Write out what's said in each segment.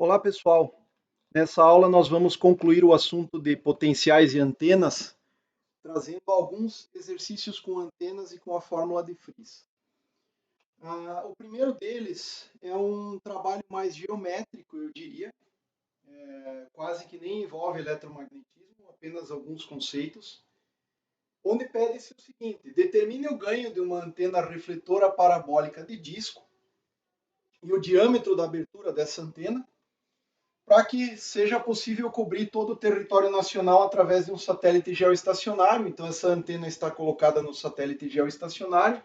Olá, pessoal. Nessa aula nós vamos concluir o assunto de potenciais e antenas, trazendo alguns exercícios com antenas e com a fórmula de Friis. O primeiro deles é um trabalho mais geométrico, eu diria, quase que nem envolve eletromagnetismo, apenas alguns conceitos, onde pede-se o seguinte: determine o ganho de uma antena refletora parabólica de disco e o diâmetro da abertura dessa antena, para que seja possível cobrir todo o território nacional através de um satélite geoestacionário. Então, essa antena está colocada no satélite geoestacionário.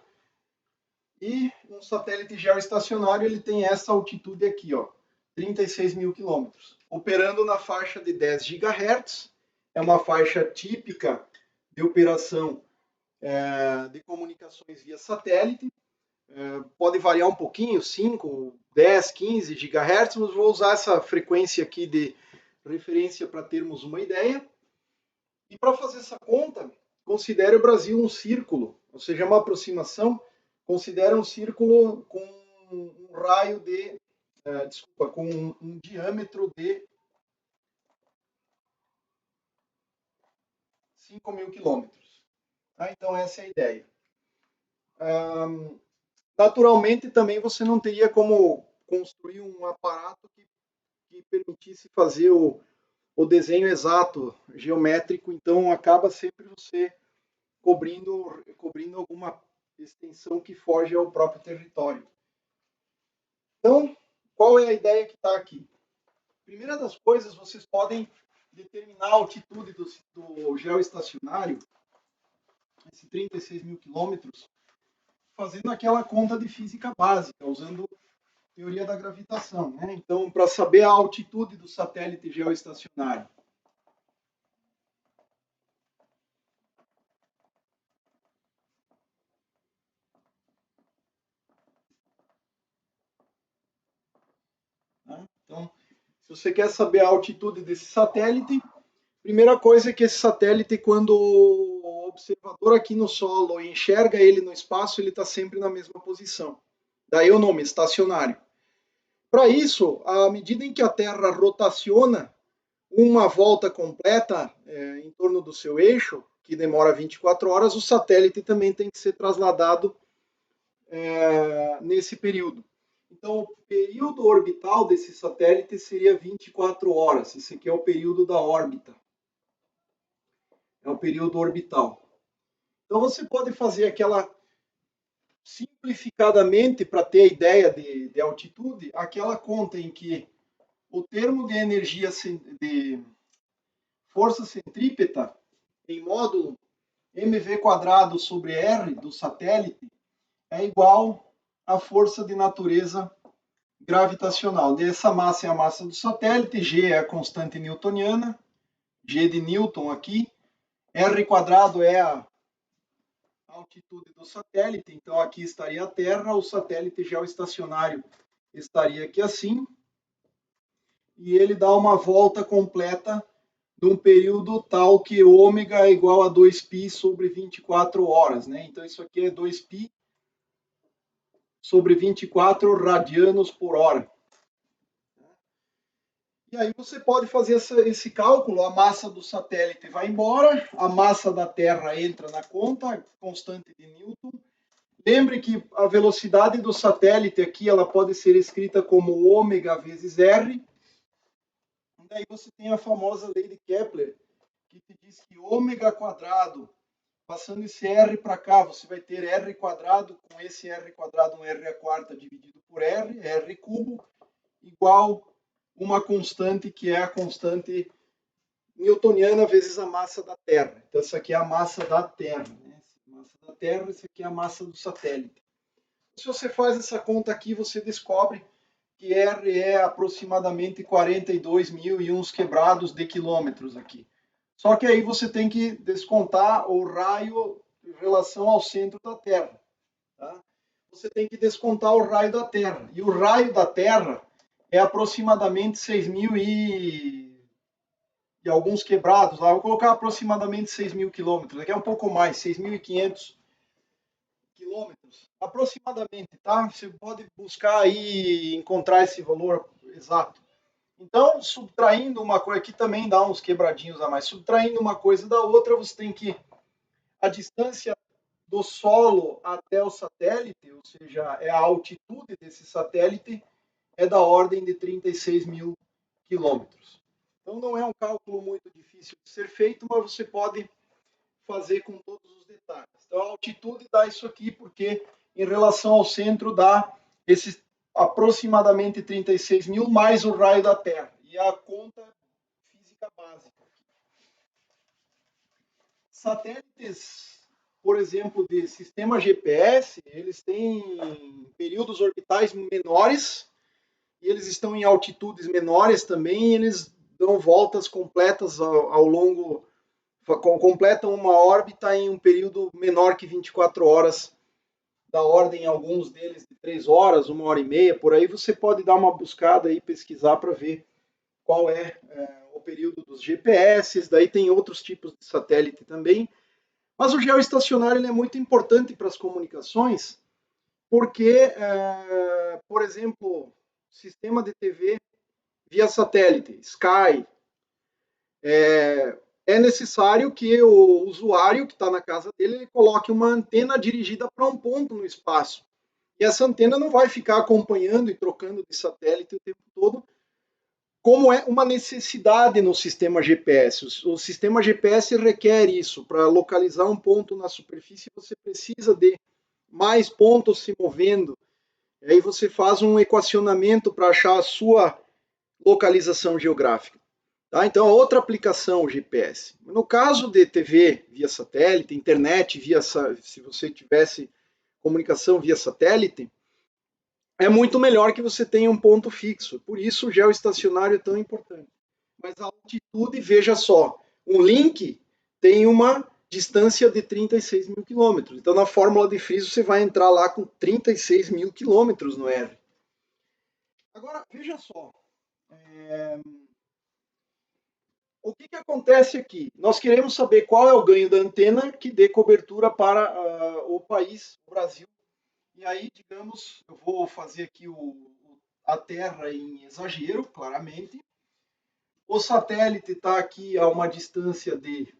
E um satélite geoestacionário ele tem essa altitude aqui, ó, 36 mil quilômetros, operando na faixa de 10 GHz. É uma faixa típica de operação de comunicações via satélite. Pode variar um pouquinho, 5, 10, 15 GHz, mas vou usar essa frequência aqui de referência para termos uma ideia. E para fazer essa conta, considere o Brasil um círculo, ou seja, uma aproximação, considere um círculo com um raio de, com um diâmetro de 5 mil quilômetros. Tá? Então essa é a ideia. Naturalmente, também você não teria como construir um aparato que permitisse fazer o desenho exato, geométrico, então acaba sempre você cobrindo alguma extensão que foge ao próprio território. Então, qual é a ideia que está aqui? Primeira das coisas, vocês podem determinar a altitude do geoestacionário, esse 36 mil quilômetros, fazendo aquela conta de física básica, usando teoria da gravitação, né? Então, para saber a altitude do satélite geoestacionário, né? Então, se você quer saber a altitude desse satélite, primeira coisa é que esse satélite, quando o observador aqui no solo enxerga ele no espaço, ele está sempre na mesma posição. Daí o nome, estacionário. Para isso, à medida em que a Terra rotaciona uma volta completa em torno do seu eixo, que demora 24 horas, o satélite também tem que ser trasladado nesse período. Então, o período orbital desse satélite seria 24 horas. Esse aqui é o período da órbita. É o período orbital. Então, você pode fazer aquela, simplificadamente, para ter a ideia de altitude, aquela conta em que o termo de energia de força centrípeta em módulo mv² sobre r do satélite é igual à força de natureza gravitacional. Essa massa é a massa do satélite, g é a constante newtoniana, g de Newton aqui, r² é a altitude do satélite, então aqui estaria a Terra, o satélite geoestacionário estaria aqui assim, e ele dá uma volta completa num período tal que ômega é igual a 2π sobre 24 horas, né? Então isso aqui é 2π sobre 24 radianos por hora. E aí você pode fazer esse cálculo, a massa do satélite vai embora, a massa da Terra entra na conta, constante de Newton. Lembre que a velocidade do satélite aqui ela pode ser escrita como ômega vezes r. E daí você tem a famosa lei de Kepler, que te diz que ômega², passando esse r para cá, você vai ter r² com esse r², um r² dividido por r³, igual uma constante que é a constante newtoniana vezes a massa da Terra. Então, essa aqui é a massa da Terra, né? Massa da Terra, essa aqui é a massa do satélite. Se você faz essa conta aqui, você descobre que R é aproximadamente 42 mil e uns quebrados de quilômetros aqui. Só que aí você tem que descontar o raio em relação ao centro da Terra. Tá? Você tem que descontar o raio da Terra. E o raio da Terra é aproximadamente 6 mil e alguns quebrados. Lá. Vou colocar aproximadamente 6 mil quilômetros. Aqui é um pouco mais, 6.500 quilômetros. Aproximadamente, tá? Você pode buscar aí e encontrar esse valor exato. Então, subtraindo uma coisa, aqui também dá uns quebradinhos a mais, subtraindo uma coisa da outra, você tem que a distância do solo até o satélite, ou seja, é a altitude desse satélite, é da ordem de 36 mil quilômetros. Então não é um cálculo muito difícil de ser feito, mas você pode fazer com todos os detalhes. Então a altitude dá isso aqui, porque em relação ao centro dá esses aproximadamente 36 mil mais o raio da Terra. E a conta física básica. Satélites, por exemplo, de sistema GPS, eles têm períodos orbitais menores e eles estão em altitudes menores também, e eles dão voltas completas ao longo, completam uma órbita em um período menor que 24 horas, da ordem, alguns deles de 3 horas, 1 hora e meia, por aí você pode dar uma buscada e pesquisar para ver qual é o período dos GPS, daí tem outros tipos de satélite também, mas o geoestacionário ele é muito importante para as comunicações, porque, por exemplo, sistema de TV via satélite, Sky, é necessário que o usuário que está na casa dele ele coloque uma antena dirigida para um ponto no espaço. E essa antena não vai ficar acompanhando e trocando de satélite o tempo todo, como é uma necessidade no sistema GPS. O sistema GPS requer isso. Para localizar um ponto na superfície, você precisa de mais pontos se movendo. E aí você faz um equacionamento para achar a sua localização geográfica. Tá? Então, outra aplicação, o GPS. No caso de TV via satélite, internet via, se você tivesse comunicação via satélite, é muito melhor que você tenha um ponto fixo. Por isso o geoestacionário é tão importante. Mas a altitude, veja só, um link tem uma distância de 36 mil quilômetros. Então, na fórmula de Friso, você vai entrar lá com 36 mil quilômetros no R. Agora, veja só. O que acontece aqui? Nós queremos saber qual é o ganho da antena que dê cobertura para o país, o Brasil. E aí, digamos, eu vou fazer aqui a Terra em exagero, claramente. O satélite está aqui a uma distância de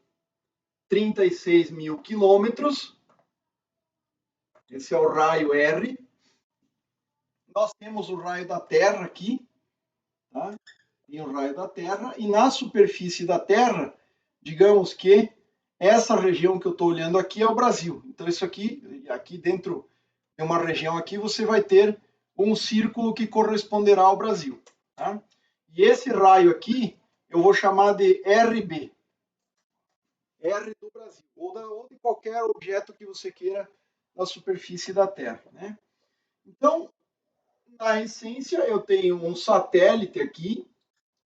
36 mil quilômetros. Esse é o raio R. Nós temos o raio da Terra aqui. Tá? Tem o raio da Terra. E na superfície da Terra, digamos que essa região que eu estou olhando aqui é o Brasil. Então, isso aqui dentro de uma região aqui, você vai ter um círculo que corresponderá ao Brasil. Tá? E esse raio aqui, eu vou chamar de RB. R do Brasil. Ou de qualquer objeto que você queira na superfície da Terra. Né? Então, na essência, eu tenho um satélite aqui,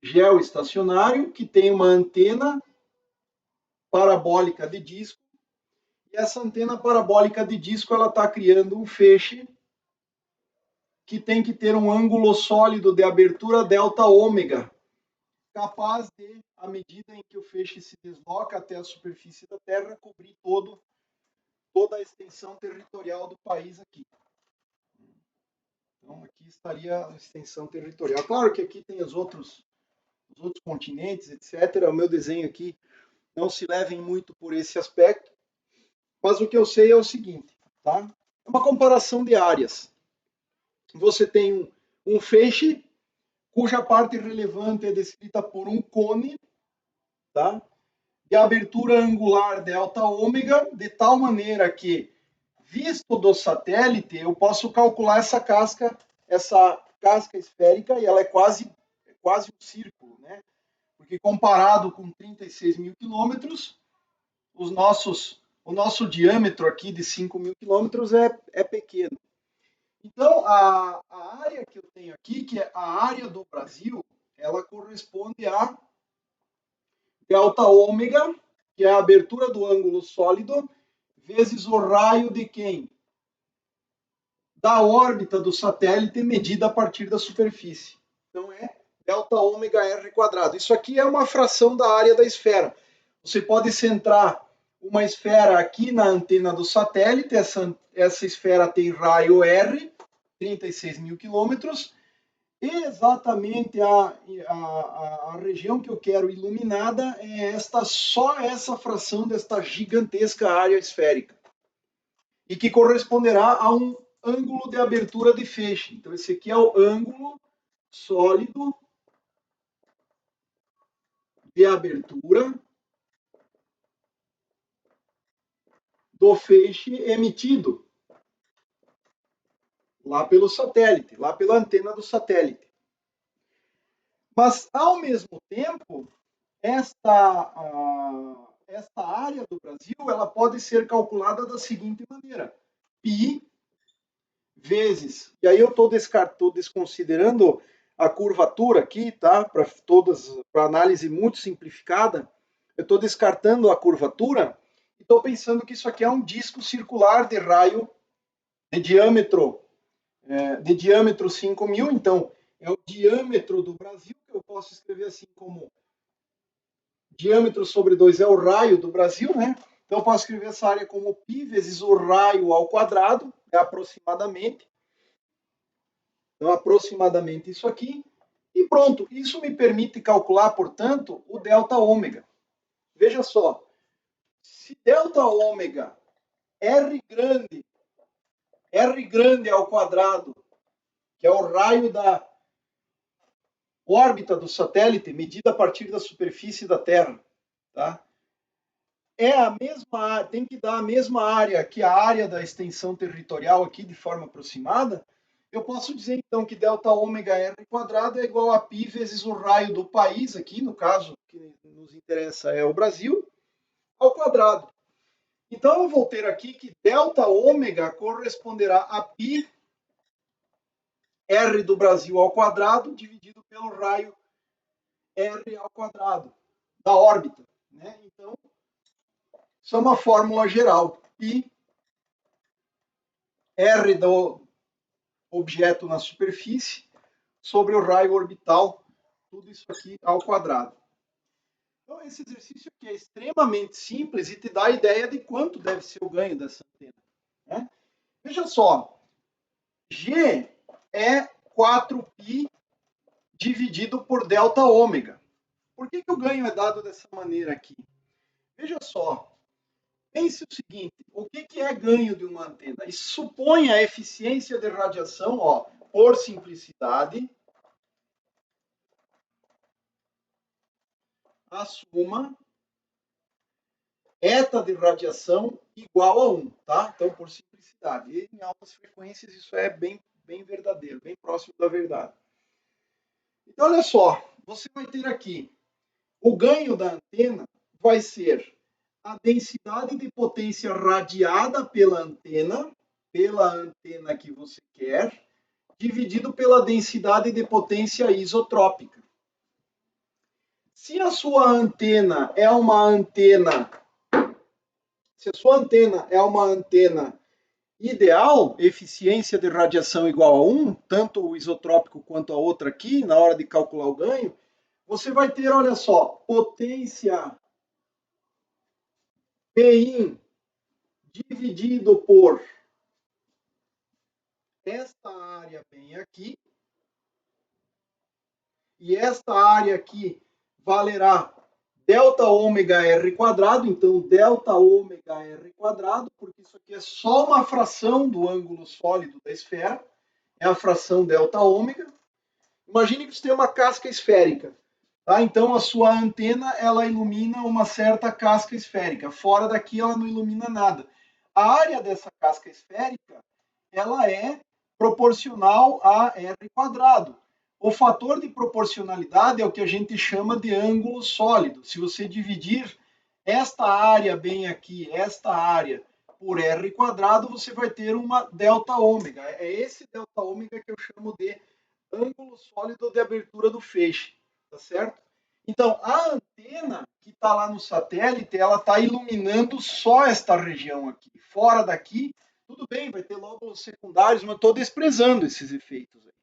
geoestacionário, que tem uma antena parabólica de disco, e essa antena parabólica de disco ela está criando um feixe que tem que ter um ângulo sólido de abertura delta ômega, capaz de, à medida em que o feixe se desloca até a superfície da Terra, cobrir toda a extensão territorial do país aqui. Então, aqui estaria a extensão territorial. Claro que aqui tem os outros continentes, etc. O meu desenho aqui não se levem muito por esse aspecto, mas o que eu sei é o seguinte, tá? É uma comparação de áreas. Você tem um feixe cuja parte relevante é descrita por um cone, tá? De abertura angular delta ômega, de tal maneira que, visto do satélite, eu posso calcular essa casca esférica, e ela é quase um círculo, né? Porque comparado com 36 mil quilômetros, o nosso diâmetro aqui de 5 mil quilômetros é pequeno. Então, a área que eu tenho aqui, que é a área do Brasil, ela corresponde a delta ômega, que é a abertura do ângulo sólido, vezes o raio de quem? Da órbita do satélite medida a partir da superfície. Então, é delta ômega R quadrado. Isso aqui é uma fração da área da esfera. Você pode centrar uma esfera aqui na antena do satélite, essa esfera tem raio R, 36 mil quilômetros, exatamente a região que eu quero iluminada é só essa fração desta gigantesca área esférica. E que corresponderá a um ângulo de abertura de feixe. Então, esse aqui é o ângulo sólido de abertura do feixe emitido lá pelo satélite, lá pela antena do satélite. Mas, ao mesmo tempo, esta área do Brasil ela pode ser calculada da seguinte maneira: π vezes, e aí eu estou desconsiderando a curvatura aqui, tá? Para análise muito simplificada, eu estou descartando a curvatura e estou pensando que isso aqui é um disco circular de raio de diâmetro 5.000, então é o diâmetro do Brasil, que eu posso escrever assim como diâmetro sobre 2 é o raio do Brasil, né? Então eu posso escrever essa área como π vezes o raio ao quadrado, é aproximadamente. Então, aproximadamente isso aqui. E pronto, isso me permite calcular, portanto, o delta ômega. Veja só, se delta ômega, R grande ao quadrado, que é o raio da órbita do satélite, medida a partir da superfície da Terra, tá? É a mesma, tem que dar a mesma área que a área da extensão territorial aqui, de forma aproximada. Eu posso dizer, então, que delta ômega R quadrado é igual a π vezes o raio do país, aqui, no caso, que nos interessa é o Brasil, ao quadrado. Então, eu vou ter aqui que delta ômega corresponderá a π R do Brasil ao quadrado, dividido pelo raio R ao quadrado, da órbita. Né? Então, isso é uma fórmula geral. π R do objeto na superfície sobre o raio orbital, tudo isso aqui ao quadrado. Então, esse exercício aqui é extremamente simples e te dá a ideia de quanto deve ser o ganho dessa antena. Né? Veja só, G é 4π dividido por delta ômega. Por que o ganho é dado dessa maneira aqui? Veja só, pense o seguinte, o que é ganho de uma antena? E supõe a eficiência de radiação, ó, por simplicidade, a suma eta de radiação igual a 1, tá? Então, por simplicidade. E em altas frequências isso é bem verdadeiro, bem próximo da verdade. Então, olha só, você vai ter aqui o ganho da antena vai ser a densidade de potência radiada pela antena que você quer, dividido pela densidade de potência isotrópica. Se a sua antena é uma antena, se a sua antena é uma antena ideal, eficiência de radiação igual a 1, tanto o isotrópico quanto a outra aqui, na hora de calcular o ganho, você vai ter, olha só, potência Pin dividido por esta área bem aqui, e esta área aqui valerá delta ômega R quadrado, então delta ômega R quadrado, porque isso aqui é só uma fração do ângulo sólido da esfera, é a fração delta ômega. Imagine que você tem uma casca esférica, tá? Então a sua antena ela ilumina uma certa casca esférica, fora daqui ela não ilumina nada. A área dessa casca esférica ela é proporcional a R quadrado. O fator de proporcionalidade é o que a gente chama de ângulo sólido. Se você dividir esta área bem aqui, esta área, por R quadrado, você vai ter uma delta ômega. É esse delta ômega que eu chamo de ângulo sólido de abertura do feixe, tá certo? Então, a antena que está lá no satélite, ela está iluminando só esta região aqui. Fora daqui, tudo bem, vai ter lóbulos secundários, mas estou desprezando esses efeitos aí,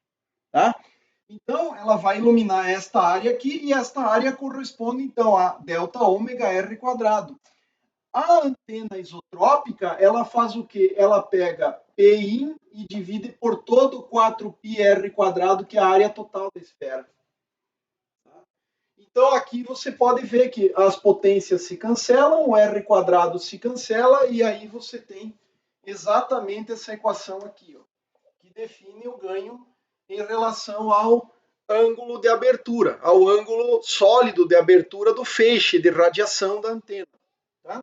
tá? Então, ela vai iluminar esta área aqui e esta área corresponde, então, a delta ômega R quadrado. A antena isotrópica, ela faz o quê? Ela pega Pin e divide por todo 4πr², que é a área total da esfera. Então aqui você pode ver que as potências se cancelam, o r² se cancela, e aí você tem exatamente essa equação aqui, ó, que define o ganho em relação ao ângulo de abertura, ao ângulo sólido de abertura do feixe de radiação da antena. Tá?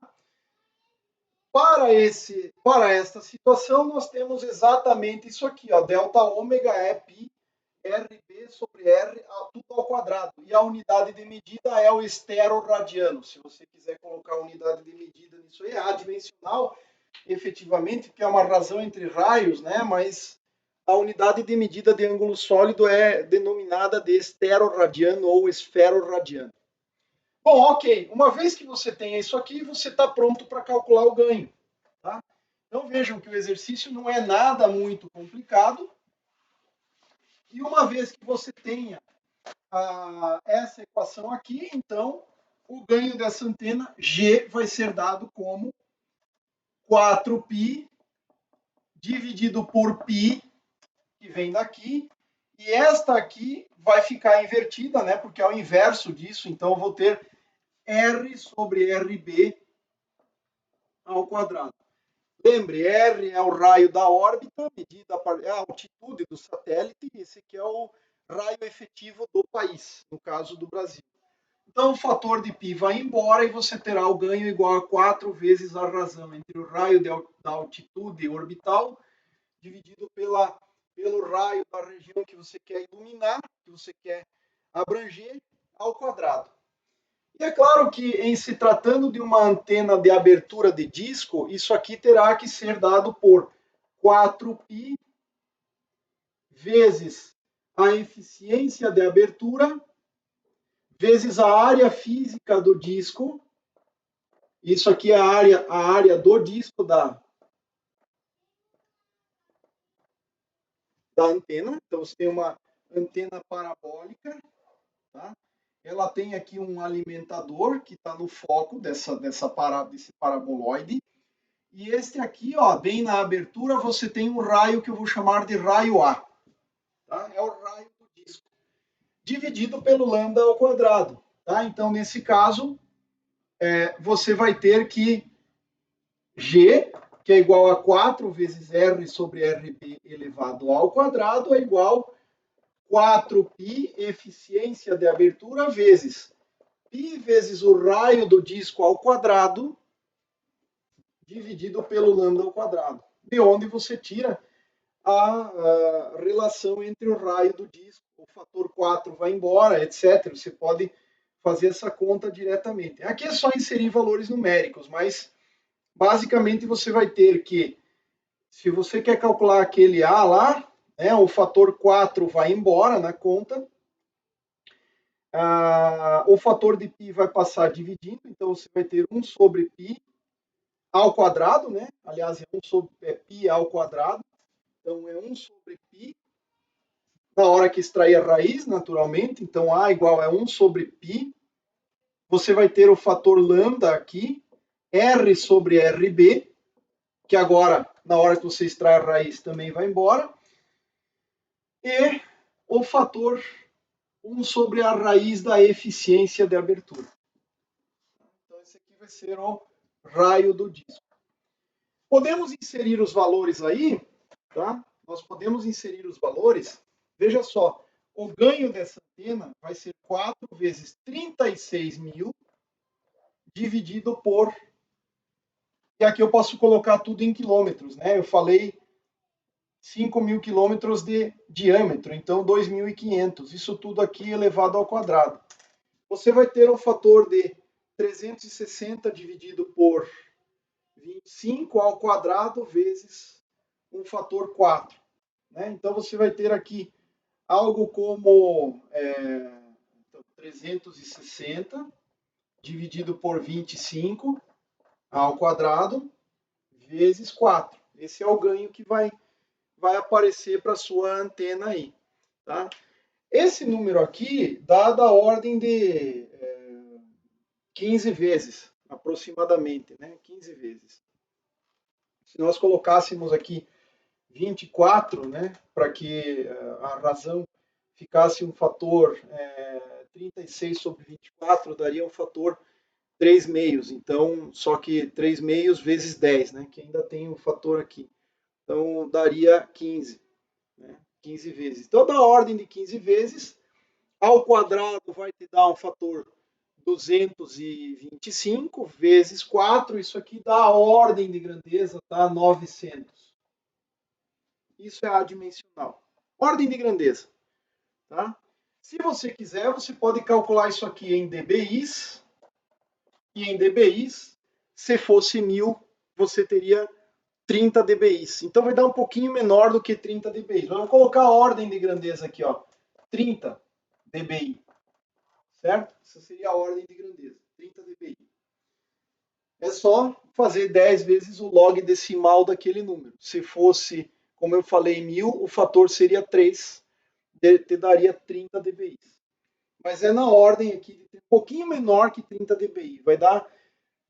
Para esta situação, nós temos exatamente isso aqui, ó, delta ômega é π RB sobre R, tudo ao quadrado. E a unidade de medida é o esteroradiano. Se você quiser colocar a unidade de medida nisso aí, é adimensional, efetivamente, que é uma razão entre raios, né? Mas a unidade de medida de ângulo sólido é denominada de esteroradiano ou esferoradiano. Bom, ok. Uma vez que você tem isso aqui, você está pronto para calcular o ganho. Tá? Então vejam que o exercício não é nada muito complicado. E uma vez que você tenha essa equação aqui, então o ganho dessa antena G vai ser dado como 4π dividido por π, que vem daqui, e esta aqui vai ficar invertida, né, porque é o inverso disso, então eu vou ter R sobre RB ao quadrado. Lembre, R é o raio da órbita, medida é a altitude do satélite, e esse aqui é o raio efetivo do país, no caso do Brasil. Então o fator de π vai embora e você terá o ganho igual a 4 vezes a razão entre o raio da altitude orbital dividido pelo raio da região que você quer iluminar, que você quer abranger, ao quadrado. E é claro que, em se tratando de uma antena de abertura de disco, isso aqui terá que ser dado por 4π vezes a eficiência de abertura vezes a área física do disco. Isso aqui é a área do disco da antena. Então, você tem uma antena parabólica, tá? Ela tem aqui um alimentador que está no foco desse paraboloide. E este aqui, ó, bem na abertura, você tem um raio que eu vou chamar de raio A. Tá? É o raio do disco. Dividido pelo lambda ao quadrado. Tá? Então, nesse caso, você vai ter que G, que é igual a 4 vezes R sobre RB elevado ao quadrado, é igual a 4π eficiência de abertura vezes π vezes o raio do disco ao quadrado, dividido pelo lambda ao quadrado. De onde você tira a relação entre o raio do disco, o fator 4 vai embora, etc. Você pode fazer essa conta diretamente. Aqui é só inserir valores numéricos, mas basicamente você vai ter que, se você quer calcular aquele A lá, né, o fator 4 vai embora na conta, o fator de π vai passar dividindo, então você vai ter 1 sobre π ao quadrado, né? Aliás, é π ao quadrado, então é 1 sobre π, na hora que extrair a raiz, naturalmente, então A igual a 1 sobre π, você vai ter o fator lambda aqui, R sobre RB, que agora, na hora que você extrai a raiz, também vai embora, e o fator 1 sobre a raiz da eficiência de abertura. Então, esse aqui vai ser o raio do disco. Podemos inserir os valores aí, tá? Nós podemos inserir os valores. Veja só, o ganho dessa antena vai ser 4 vezes 36.000 dividido por... E aqui eu posso colocar tudo em quilômetros, né? Eu falei 5.000 quilômetros de diâmetro, então 2.500. Isso tudo aqui elevado ao quadrado. Você vai ter um fator de 360 dividido por 25 ao quadrado vezes um fator 4. Né? Então você vai ter aqui algo como 360 dividido por 25 ao quadrado vezes 4. Esse é o ganho que vai aparecer para a sua antena aí. Tá? Esse número aqui dá da ordem de 15 vezes, aproximadamente, né? 15 vezes. Se nós colocássemos aqui 24, né, para que a razão ficasse um fator 36 sobre 24, daria um fator 3 meios. Então, só que 3 meios vezes 10, né, que ainda tem um fator aqui. Então, daria 15, né, 15 vezes. Então, da ordem de 15 vezes, ao quadrado vai te dar um fator 225 vezes 4, isso aqui dá a ordem de grandeza, tá? 900. Isso é adimensional. Ordem de grandeza, tá? Se você quiser, você pode calcular isso aqui em dBIs, e em dBIs, se fosse 1000, você teria 30 dBIs. Então vai dar um pouquinho menor do que 30 dBIs. Vamos colocar a ordem de grandeza aqui, ó, 30 dBi, certo? Essa seria a ordem de grandeza, 30 dBi. É só fazer 10 vezes o log decimal daquele número. Se fosse, como eu falei, 1000, o fator seria 3, te daria 30 dBi. Mas é na ordem aqui, um pouquinho menor que 30 dBi. Vai dar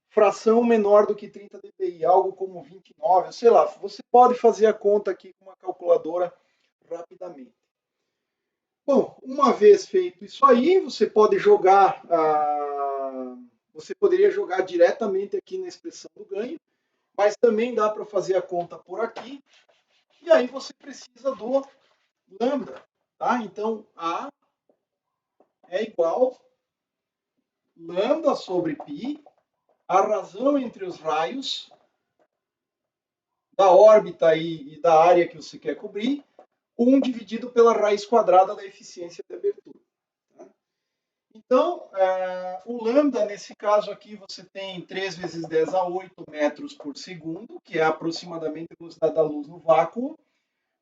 fração menor do que 30 dBi, algo como 29, sei lá. Você pode fazer a conta aqui com uma calculadora rapidamente. Bom, uma vez feito isso aí, você pode jogar, você poderia jogar diretamente aqui na expressão do ganho, mas também dá para fazer a conta por aqui. E aí você precisa do lambda, tá? Então, A é igual lambda sobre π, a razão entre os raios da órbita e da área que você quer cobrir, 1 dividido pela raiz quadrada da eficiência de abertura. Tá? Então, o lambda, nesse caso aqui, você tem 3 vezes 10 a 8 metros por segundo, que é aproximadamente a velocidade da luz no vácuo,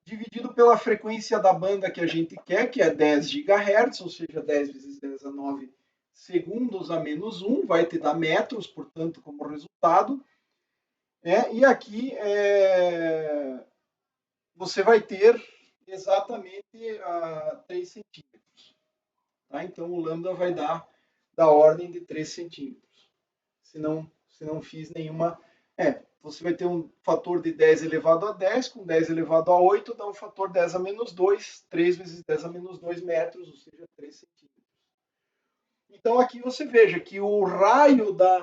dividido pela frequência da banda que a gente quer, que é 10 GHz, ou seja, 10 vezes 10 a 9 segundos a menos 1, vai te dar metros, portanto, como resultado. E aqui você vai ter exatamente 3 centímetros. Tá? Então, o lambda vai dar da ordem de 3 centímetros. Se não fiz nenhuma... você vai ter um fator de 10 elevado a 10, com 10 elevado a 8, dá um fator 10 a menos 2, 3 vezes 10 a menos 2 metros, ou seja, 3 centímetros. Então, aqui você veja que o raio da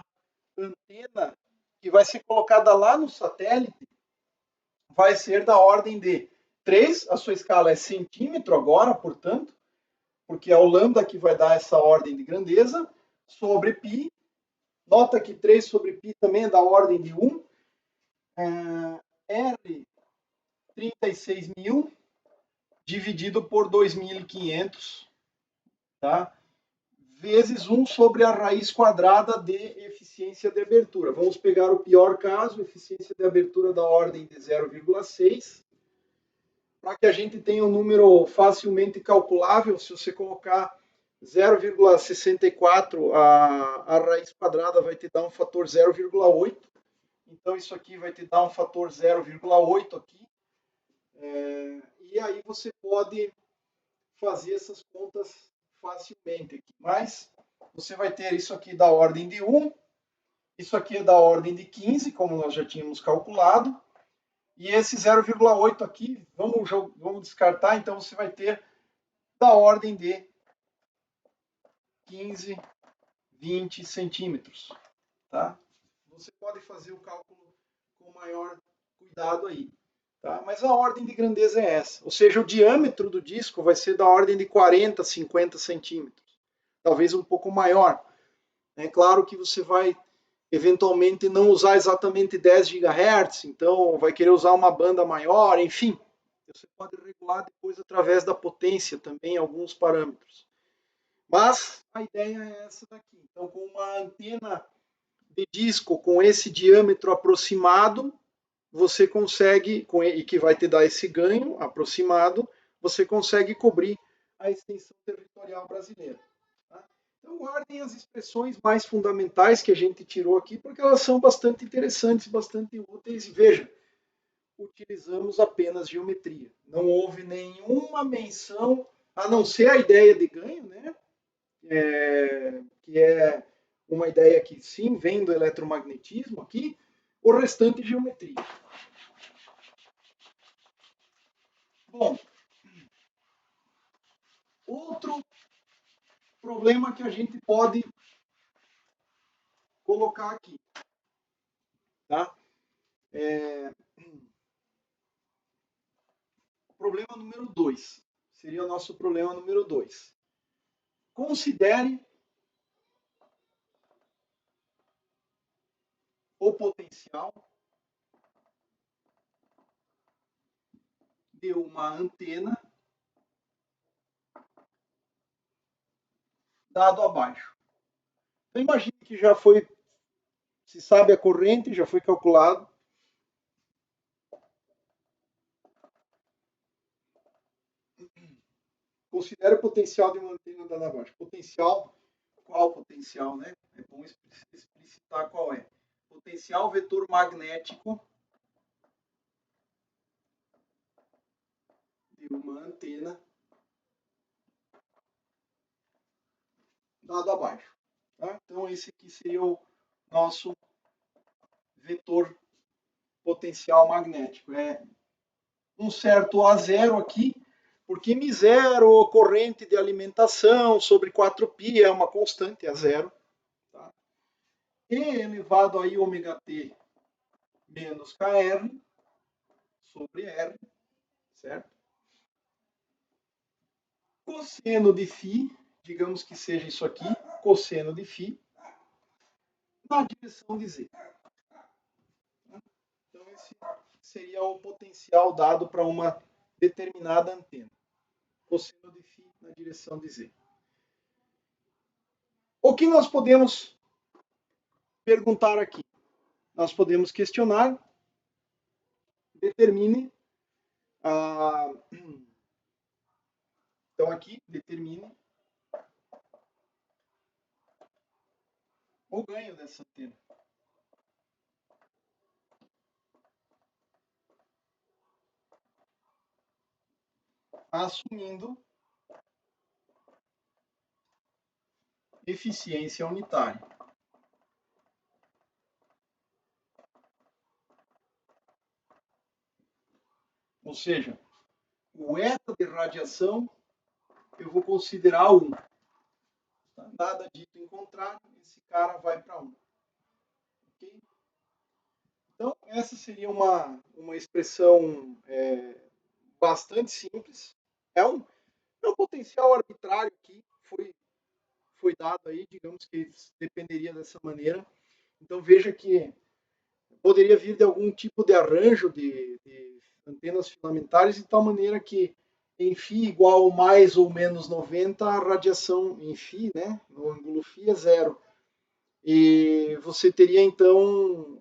antena que vai ser colocada lá no satélite vai ser da ordem de 3, a sua escala é centímetro agora, portanto, porque é o lambda que vai dar essa ordem de grandeza, sobre π. Nota que 3 sobre π também é da ordem de 1. R 36.000 dividido por 2.500, tá? Vezes 1 sobre a raiz quadrada de eficiência de abertura. Vamos pegar o pior caso, eficiência de abertura da ordem de 0,6, para que a gente tenha um número facilmente calculável. Se você colocar 0,64, a raiz quadrada vai te dar um fator 0,8. Então, isso aqui vai te dar um fator 0,8 aqui. E aí você pode fazer essas contas facilmente aqui. Mas você vai ter isso aqui da ordem de 1, isso aqui é da ordem de 15, como nós já tínhamos calculado, e esse 0,8 aqui, vamos descartar, então você vai ter da ordem de 15, 20 centímetros. Tá? Você pode fazer o cálculo com maior cuidado aí. Tá? Mas a ordem de grandeza é essa. Ou seja, o diâmetro do disco vai ser da ordem de 40, 50 centímetros. Talvez um pouco maior. É claro que você vai, eventualmente, não usar exatamente 10 GHz, então vai querer usar uma banda maior, enfim. Você pode regular depois através da potência também alguns parâmetros. Mas a ideia é essa daqui. Então, com uma antena de disco com esse diâmetro aproximado, você consegue, e que vai te dar esse ganho aproximado, você consegue cobrir a extensão territorial brasileira. Tá? Então, guardem as expressões mais fundamentais que a gente tirou aqui, porque elas são bastante interessantes, bastante úteis. E veja, utilizamos apenas geometria. Não houve nenhuma menção, a não ser a ideia de ganho, né? Que é uma ideia que sim vem do eletromagnetismo aqui, o restante geometria. Bom, outro problema que a gente pode colocar aqui, tá? Problema número 2. Seria o nosso problema número 2. Considere o potencial de uma antena dado abaixo. Então imagine que já foi, se sabe a corrente, já foi calculado. Considere o potencial de uma antena dada abaixo. Potencial, qual potencial, né? É bom explicitar qual é. Potencial vetor magnético de uma antena dado abaixo. Tá? Então esse aqui seria o nosso vetor potencial magnético. É um certo A0 aqui, porque μ0, corrente de alimentação sobre 4π, é uma constante A0. Tá? E elevado a I ômega t menos KR sobre R, certo? Cosseno de φ, digamos que seja isso aqui, cosseno de φ, na direção de Z. Então esse seria o potencial dado para uma determinada antena. Cosseno de φ na direção de Z. O que nós podemos perguntar aqui? Nós podemos questionar, determine a... Então aqui, determine o ganho dessa antena. Assumindo eficiência unitária. Ou seja, o eta de radiação eu vou considerar 1. Nada dito em contrário, esse cara vai para 1. Okay? Então, essa seria uma expressão bastante simples. É um potencial arbitrário que foi dado aí, digamos que dependeria dessa maneira. Então, veja que poderia vir de algum tipo de arranjo de antenas filamentares de tal maneira que em φ igual mais ou menos 90, a radiação em φ, né, no ângulo φ é 0. E você teria então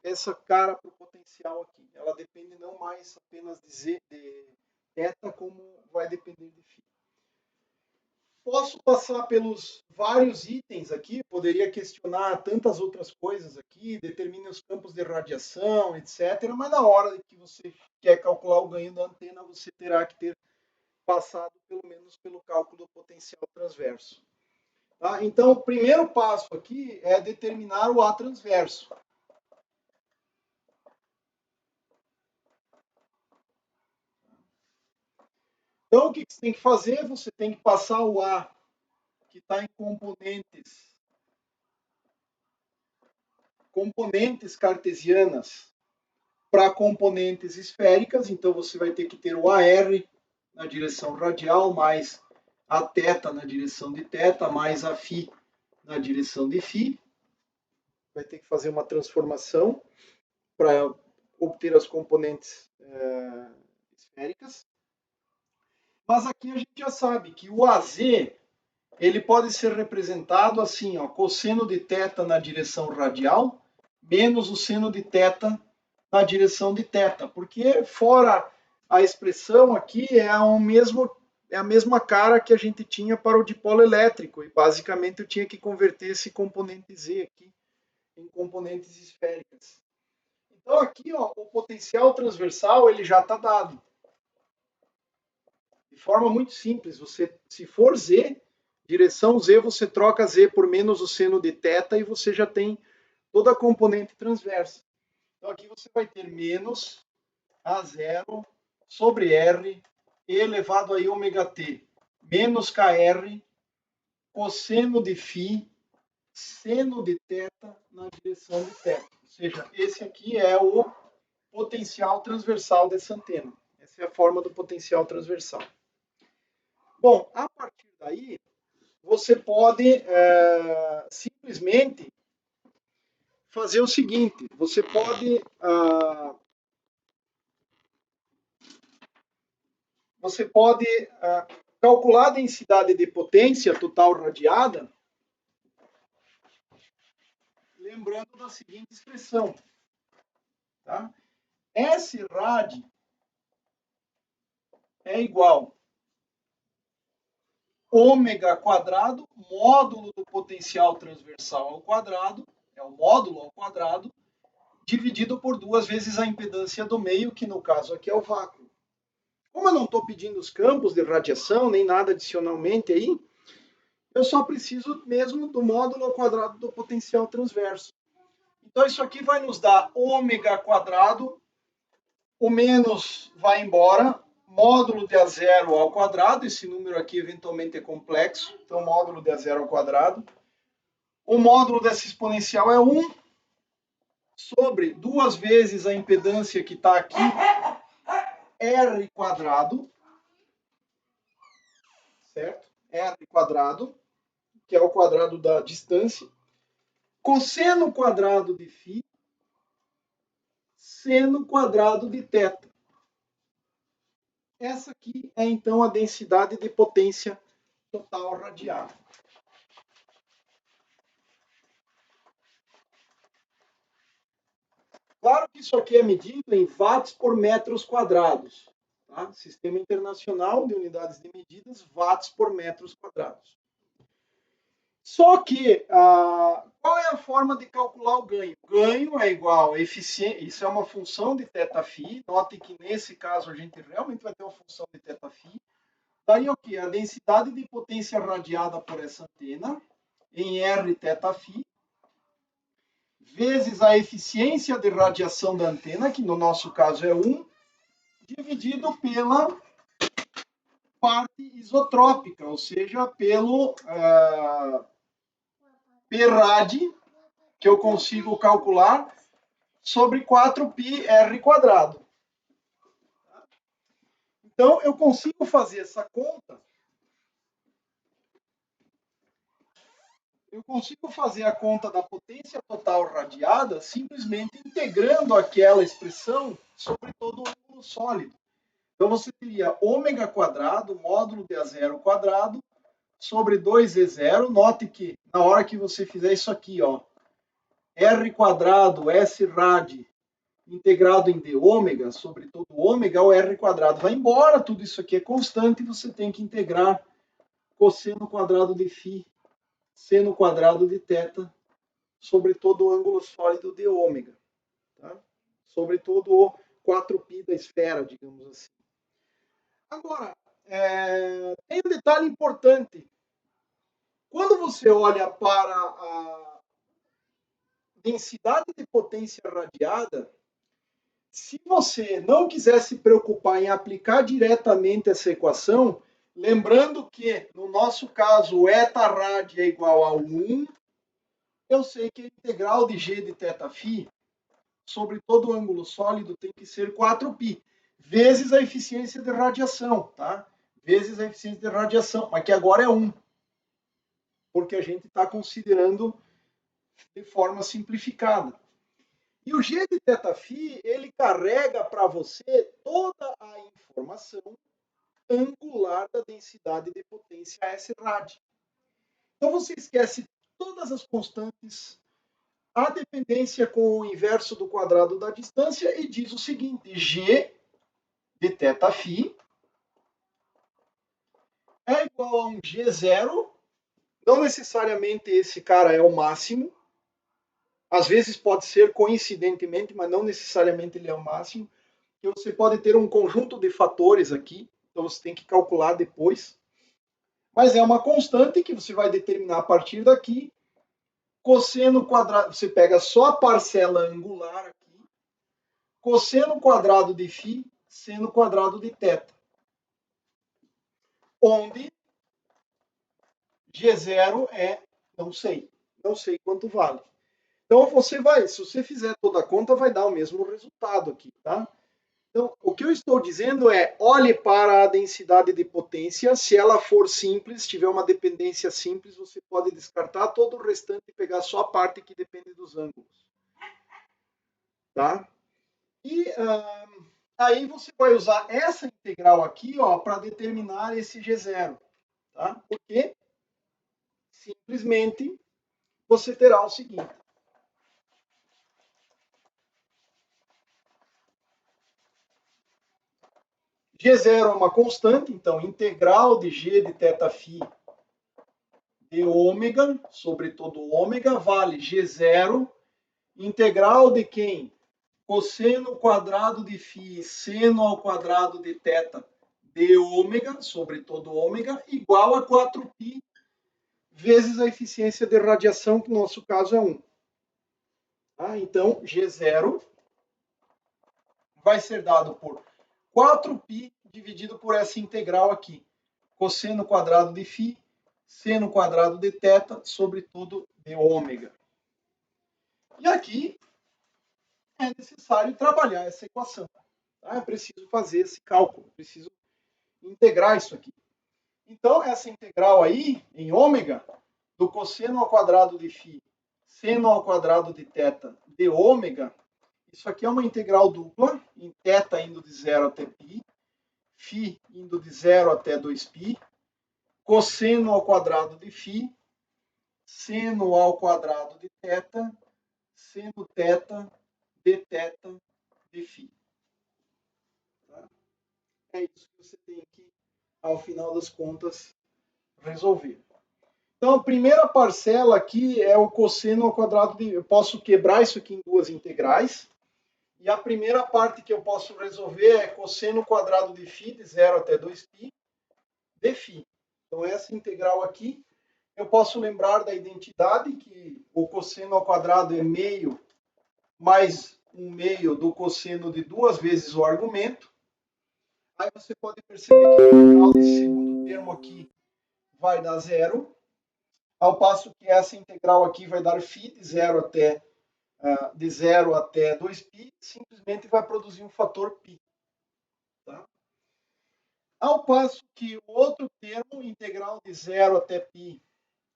essa cara para o potencial aqui. Ela depende não mais apenas de θ, como vai depender de φ. Posso passar pelos vários itens aqui, poderia questionar tantas outras coisas aqui, determine os campos de radiação, etc. Mas na hora que você quer calcular o ganho da antena, você terá que ter passado pelo menos pelo cálculo do potencial transverso. Tá? Então, o primeiro passo aqui é determinar o A transverso. Então, o que você tem que fazer? Você tem que passar o A que está em componentes cartesianas para componentes esféricas. Então, você vai ter que ter o AR na direção radial, mais a θ na direção de θ, mais a φ na direção de φ. Vai ter que fazer uma transformação para obter as componentes esféricas. Mas aqui a gente já sabe que o AZ ele pode ser representado assim, ó, cosseno de θ na direção radial, menos o seno de θ na direção de θ, porque fora a expressão aqui é a mesma cara que a gente tinha para o dipolo elétrico, e basicamente eu tinha que converter esse componente Z aqui em componentes esféricas. Então aqui, ó, o potencial transversal ele já está dado. De forma muito simples, você, se for Z, direção Z, você troca Z por menos o seno de θ e você já tem toda a componente transversa. Então aqui você vai ter menos A0 sobre R elevado a I ômega t menos KR cosseno de φ seno de θ na direção de θ. Ou seja, esse aqui é o potencial transversal dessa antena. Essa é a forma do potencial transversal. Bom, a partir daí, você pode simplesmente fazer o seguinte: você pode calcular a densidade de potência total radiada, lembrando da seguinte expressão, tá? S rad é igual ômega quadrado, módulo do potencial transversal ao quadrado, é o módulo ao quadrado, dividido por 2 vezes a impedância do meio, que no caso aqui é o vácuo. Como eu não estou pedindo os campos de radiação, nem nada adicionalmente aí, eu só preciso mesmo do módulo ao quadrado do potencial transverso. Então isso aqui vai nos dar ômega quadrado, o menos vai embora, módulo de A0 ao quadrado, esse número aqui eventualmente é complexo, então módulo de A0 ao quadrado. O módulo dessa exponencial é 1 sobre 2 vezes a impedância que está aqui, R quadrado, certo? R quadrado, que é o quadrado da distância, cosseno quadrado de φ, seno quadrado de θ. Essa aqui é então a densidade de potência total radiada. Claro que isso aqui é medido em watts por metros quadrados. Tá? Sistema Internacional de Unidades de Medidas, watts por metros quadrados. Só que, qual é a forma de calcular o ganho? Ganho é igual a eficiência, isso é uma função de θφ, note que nesse caso a gente realmente vai ter uma função de θφ. Daí o que? A densidade de potência radiada por essa antena, em R θφ, vezes a eficiência de radiação da antena, que no nosso caso é 1, dividido pela parte isotrópica, ou seja, pelo Prad, que eu consigo calcular, sobre 4πr quadrado. Então, eu consigo fazer essa conta. Eu consigo fazer a conta da potência total radiada simplesmente integrando aquela expressão sobre todo o ângulo sólido. Então, você teria ômega quadrado, módulo de A0 quadrado, sobre 2E0. Note que na hora que você fizer isso aqui, ó, R quadrado, S rad, integrado em d ômega, sobre todo ômega, o R quadrado vai embora, tudo isso aqui é constante, você tem que integrar cosseno quadrado de φ, seno quadrado de θ, sobre todo o ângulo sólido de ômega, tá? Sobre todo o 4π da esfera, digamos assim. Agora, tem um detalhe importante. Quando você olha para a densidade de potência radiada, se você não quiser se preocupar em aplicar diretamente essa equação, lembrando que, no nosso caso, o eta rad é igual a 1, eu sei que a integral de g de θφ sobre todo o ângulo sólido tem que ser 4π, vezes a eficiência de radiação, tá? Vezes a eficiência de radiação, mas que agora é 1, porque a gente está considerando de forma simplificada. E o G de θφ, ele carrega para você toda a informação angular da densidade de potência S rad. Então você esquece todas as constantes, a dependência com o inverso do quadrado da distância e diz o seguinte: G de θφ é igual a um G0, não necessariamente esse cara é o máximo, às vezes pode ser coincidentemente, mas não necessariamente ele é o máximo, que você pode ter um conjunto de fatores aqui, então você tem que calcular depois, mas é uma constante que você vai determinar a partir daqui. Cosseno quadrado, você pega só a parcela angular aqui, cosseno quadrado de φ, seno quadrado de θ, onde G0 é, não sei quanto vale. Então se você fizer toda a conta, vai dar o mesmo resultado aqui, tá? Então, o que eu estou dizendo é, olhe para a densidade de potência, se ela for simples, tiver uma dependência simples, você pode descartar todo o restante e pegar só a parte que depende dos ângulos. Tá? E aí você vai usar essa integral aqui para determinar esse G0. Tá? Porque simplesmente você terá o seguinte. G0 é uma constante, então integral de G de θφ de ômega sobre todo ômega vale G0, integral de quem? Cosseno quadrado de φ seno ao quadrado de θ de ômega sobre todo ômega igual a 4π vezes a eficiência de radiação, que no nosso caso é 1. Tá? Então, G0 vai ser dado por 4π dividido por essa integral aqui. Cosseno quadrado de φ, seno quadrado de θ sobre tudo de ômega. E aqui é necessário trabalhar essa equação. Tá? Eu preciso fazer esse cálculo, preciso integrar isso aqui. Então, essa integral aí, em ômega, do cosseno ao quadrado de φ, seno ao quadrado de θ de ômega, isso aqui é uma integral dupla, em θ indo de 0 até π, φ indo de 0 até 2π, cosseno ao quadrado de φ, seno ao quadrado de θ, seno θ de θ de φ. Tá? É isso que você tem que, ao final das contas, resolver. Então, a primeira parcela aqui é o cosseno ao quadrado de... Eu posso quebrar isso aqui em duas integrais. E a primeira parte que eu posso resolver é cosseno quadrado de φ, de 0 até 2π, de φ. Então, essa integral aqui, eu posso lembrar da identidade, que o cosseno ao quadrado é meio mais 1/2 do cosseno de 2 vezes o argumento. Aí você pode perceber que o integral desse segundo termo aqui vai dar 0. Ao passo que essa integral aqui vai dar φ de 0 até 2π, simplesmente vai produzir um fator π. Tá? Ao passo que o outro termo, integral de 0 até π,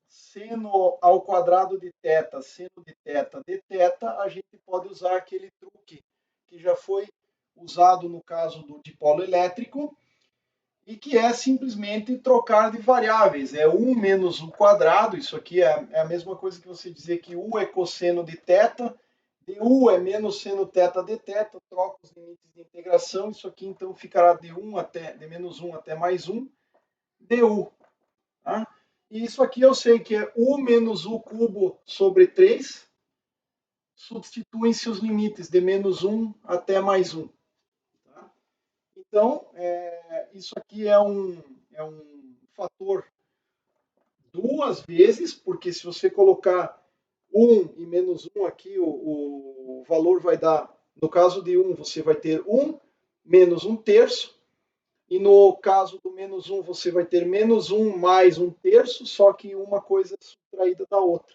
seno ao quadrado de θ, seno de θ de θ, a gente pode usar aquele truque que já foi usado no caso do dipolo elétrico, e que é simplesmente trocar de variáveis. É 1 menos u quadrado, isso aqui é a mesma coisa que você dizer que u é cosseno de θ, du é menos seno θ de θ, troca os limites de integração, isso aqui então ficará de menos 1 até mais 1, du. Tá? E isso aqui eu sei que é u menos u cubo sobre 3, substituem-se os limites de menos 1 até mais 1. Tá? Então, isso aqui é um fator duas vezes, porque se você colocar 1 e menos 1 aqui, o valor vai dar, no caso de 1, você vai ter 1 menos 1/3, e no caso do menos 1, você vai ter menos 1 mais 1/3, só que uma coisa é subtraída da outra.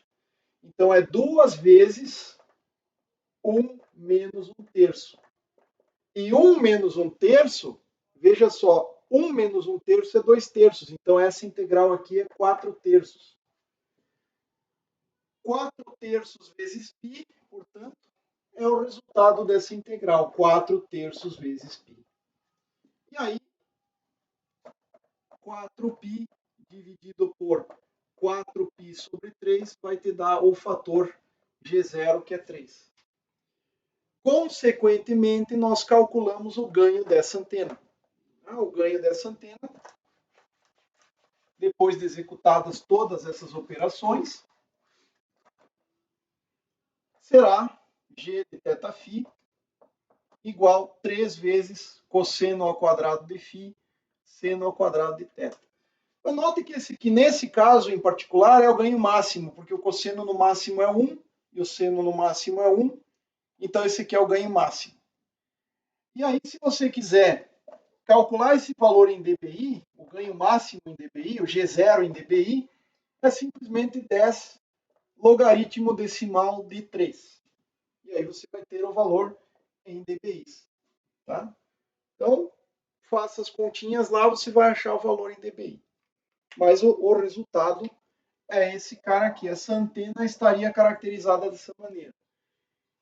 Então, é duas vezes 1 menos 1/3. E 1 menos 1/3, veja só, 1 menos 1/3 é 2/3. Então, essa integral aqui é 4/3. 4/3 vezes π, portanto, é o resultado dessa integral, 4/3 vezes π. E aí, 4π dividido por 4π sobre 3 vai te dar o fator G0, que é 3. Consequentemente, nós calculamos o ganho dessa antena. O ganho dessa antena, depois de executadas todas essas operações, será G de θφ igual 3 vezes cosseno ao quadrado de φ, seno ao quadrado de θ. Note que nesse caso em particular é o ganho máximo, porque o cosseno no máximo é 1 e o seno no máximo é 1. Então esse aqui é o ganho máximo. E aí, se você quiser calcular esse valor em dBi, o ganho máximo em dBi, o G0 em dBi, é simplesmente 10 logaritmo decimal de 3. E aí você vai ter o valor em dBis. Tá? Então, faça as continhas lá, você vai achar o valor em dBi. Mas o resultado é esse cara aqui. Essa antena estaria caracterizada dessa maneira.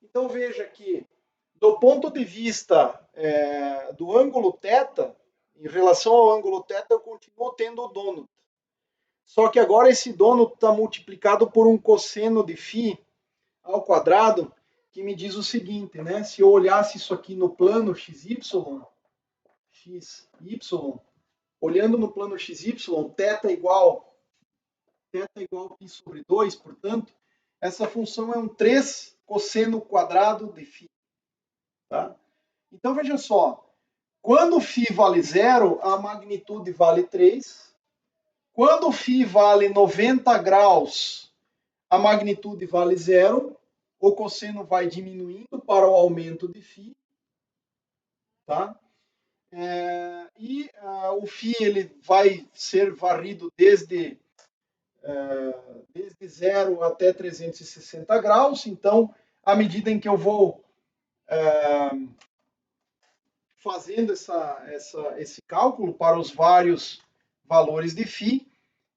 Então, veja que, do ponto de vista do ângulo θ, em relação ao ângulo θ, eu continuo tendo o donut. Só que agora esse donut está multiplicado por um cosseno de φ ao quadrado, que me diz o seguinte, né? Se eu olhasse isso aqui no plano XY, olhando no plano XY, θ igual π sobre 2, portanto, essa função é um 3 cosseno quadrado de φ. Tá? Então, veja só, quando φ vale 0, a magnitude vale 3. Quando φ vale 90 graus, a magnitude vale 0. O cosseno vai diminuindo para o aumento de φ. Tá? O φ ele vai ser varrido desde 0 até 360 graus. Então, à medida em que eu vou fazendo esse cálculo para os vários valores de φ,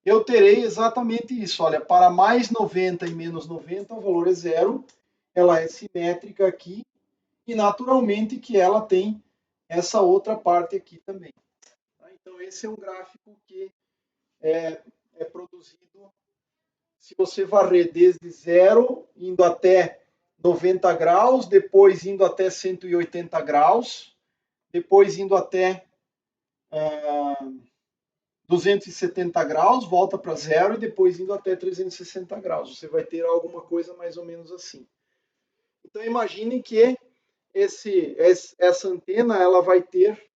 eu terei exatamente isso. Olha, para mais 90 e menos 90, o valor é 0. Ela é simétrica aqui. E, naturalmente, que ela tem essa outra parte aqui também. Então, esse é um gráfico que é produzido se você varrer desde 0, indo até 90 graus, depois indo até 180 graus, depois indo até 270 graus, volta para 0 e depois indo até 360 graus. Você vai ter alguma coisa mais ou menos assim. Então imagine que essa antena ela vai ter,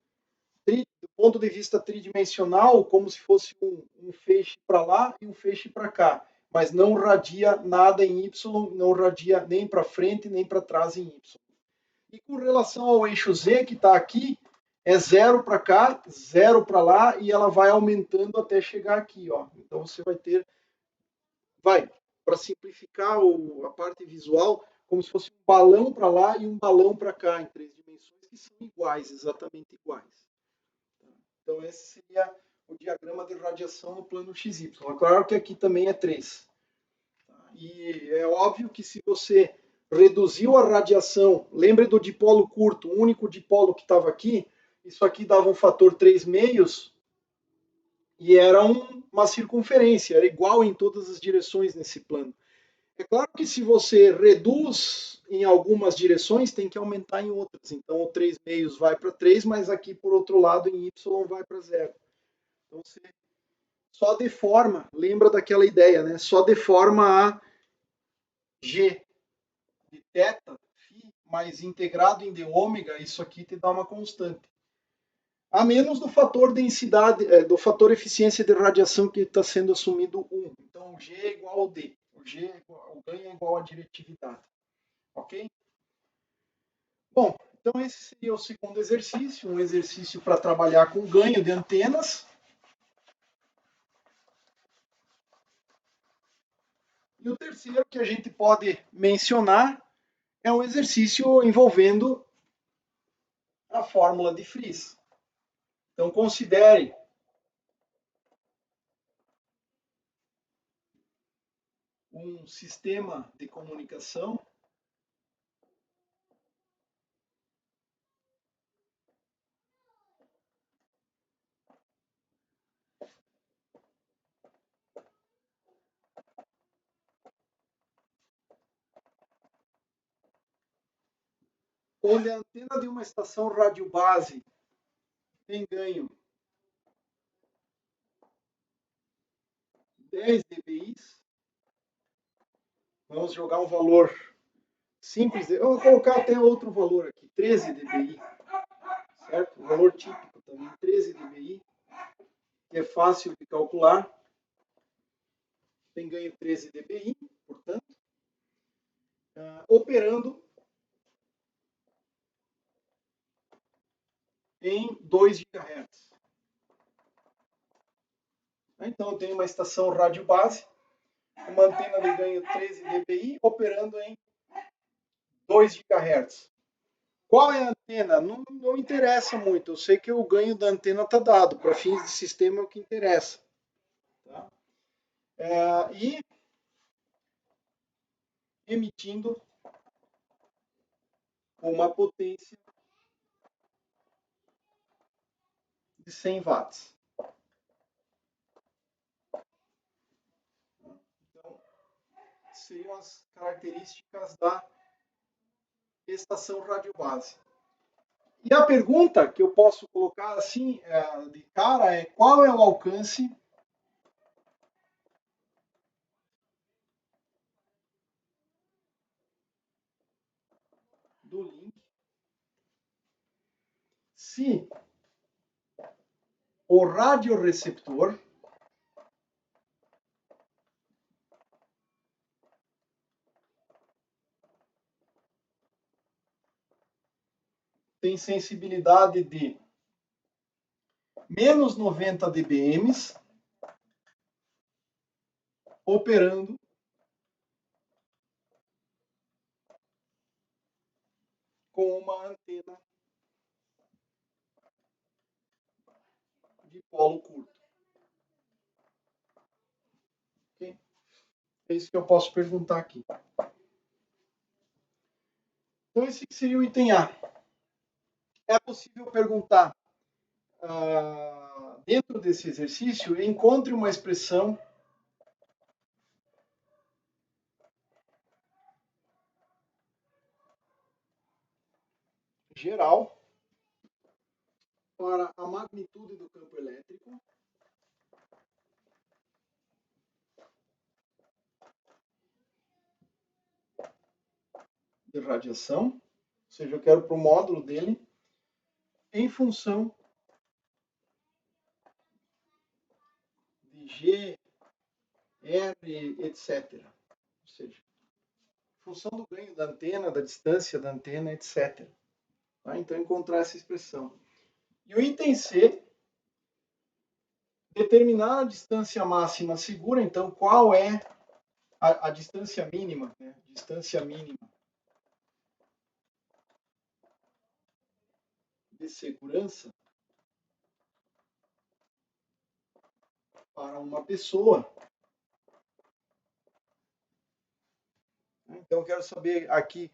do ponto de vista tridimensional, como se fosse um feixe para lá e um feixe para cá, mas não radia nada em Y, não radia nem para frente nem para trás em Y. E com relação ao eixo Z que está aqui, é 0 para cá, 0 para lá, e ela vai aumentando até chegar aqui. Ó. Então você vai ter, para simplificar a parte visual, como se fosse um balão para lá e um balão para cá, em 3 dimensões, que são iguais, exatamente iguais. Então esse seria o diagrama de radiação no plano XY. Claro que aqui também é 3. E é óbvio que se você reduziu a radiação, lembre do dipolo curto, o único dipolo que estava aqui, isso aqui dava um fator 3 meios e era uma circunferência, era igual em todas as direções nesse plano. É claro que se você reduz em algumas direções, tem que aumentar em outras. Então o 3 meios vai para 3, mas aqui por outro lado em Y vai para 0. Então você só deforma, lembra daquela ideia, né? Só deforma a G de θ, φ, mais integrado em d ômega, isso aqui te dá uma constante. A menos do fator densidade, do fator eficiência de radiação que está sendo assumido 1. Então, G é igual ao D. O ganho é igual à diretividade. Ok? Bom, então esse seria o segundo exercício, um exercício para trabalhar com ganho de antenas. E o terceiro que a gente pode mencionar é um exercício envolvendo a fórmula de Friis. Então, considere um sistema de comunicação onde a antena de uma estação radiobase tem ganho 10 dBi. Vamos jogar um valor simples. Eu vou colocar até outro valor aqui, 13 dBi. Certo? Um valor típico também, 13 dBi, que é fácil de calcular. Tem ganho 13 dBi, portanto, operando em 2 GHz. Então, eu tenho uma estação rádio base, uma antena de ganho 13 dBi, operando em 2 GHz. Qual é a antena? Não interessa muito. Eu sei que o ganho da antena está dado. Para fins de sistema é o que interessa. Tá? E emitindo uma potência de 100 watts. Então, seriam as características da estação radiobase. E a pergunta que eu posso colocar assim de cara é: qual é o alcance do link se o radioreceptor tem sensibilidade de menos 90 dBm operando com uma antena de polo curto. Okay? É isso que eu posso perguntar aqui. Então, esse seria o item A. É possível perguntar, dentro desse exercício, encontre uma expressão geral para a magnitude do campo elétrico de radiação, ou seja, eu quero para o módulo dele, em função de G, R, etc. Ou seja, em função do ganho da antena, da distância da antena, etc. Tá? Então, encontrar essa expressão. E o item C, determinar a distância máxima segura. Então, qual é a distância mínima? Né? Distância mínima de segurança para uma pessoa. Então, eu quero saber aqui,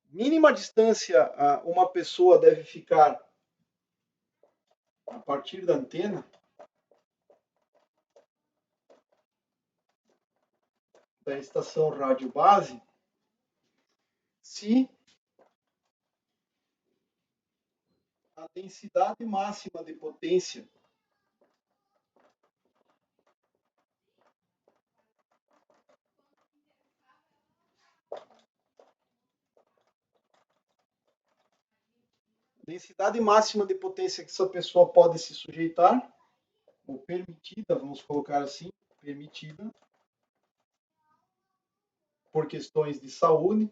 mínima distância uma pessoa deve ficar a partir da antena da estação rádio base, se a densidade máxima de potência que essa pessoa pode se sujeitar, ou permitida, vamos colocar assim, permitida, por questões de saúde,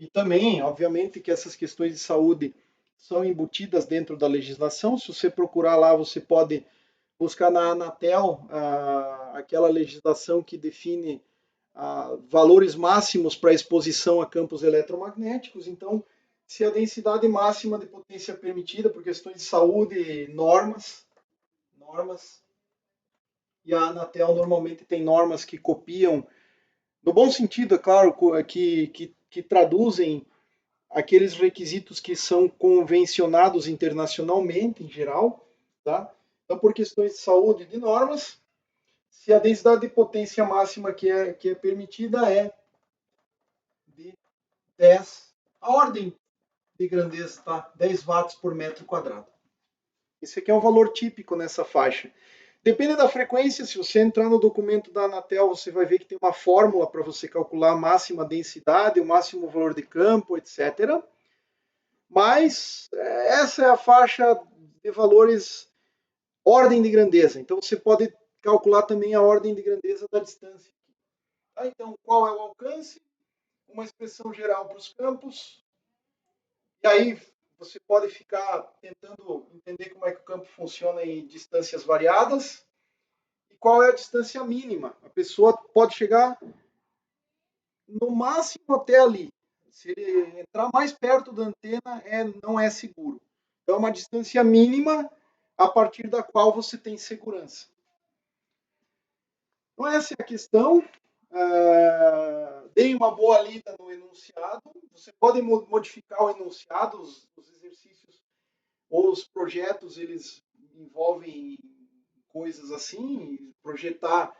e também, obviamente, que essas questões de saúde são embutidas dentro da legislação. Se você procurar lá, você pode buscar na Anatel aquela legislação que define valores máximos para exposição a campos eletromagnéticos. Então, se a densidade máxima de potência permitida por questões de saúde, normas, e a Anatel normalmente tem normas que copiam, no bom sentido, é claro, que traduzem aqueles requisitos que são convencionados internacionalmente, em geral, tá? Então, por questões de saúde e de normas, se a densidade de potência máxima que é permitida é de 10, a ordem de grandeza, tá? 10 watts por metro quadrado. Esse aqui é um valor típico nessa faixa. Depende da frequência, se você entrar no documento da Anatel, você vai ver que tem uma fórmula para você calcular a máxima densidade, o máximo valor de campo, etc. Mas essa é a faixa de valores ordem de grandeza. Então você pode calcular também a ordem de grandeza da distância. Tá? Então, qual é o alcance? uma expressão geral para os campos, e aí você pode ficar tentando entender como é que o campo funciona em distâncias variadas, e qual é a distância mínima. A pessoa pode chegar no máximo até ali. Se ele entrar mais perto da antena, não é seguro. Então, é uma distância mínima a partir da qual você tem segurança. Então, essa é a questão. Dei uma boa lida no enunciado. Você pode modificar o enunciado, os exercícios ou os projetos, eles envolvem coisas assim, projetar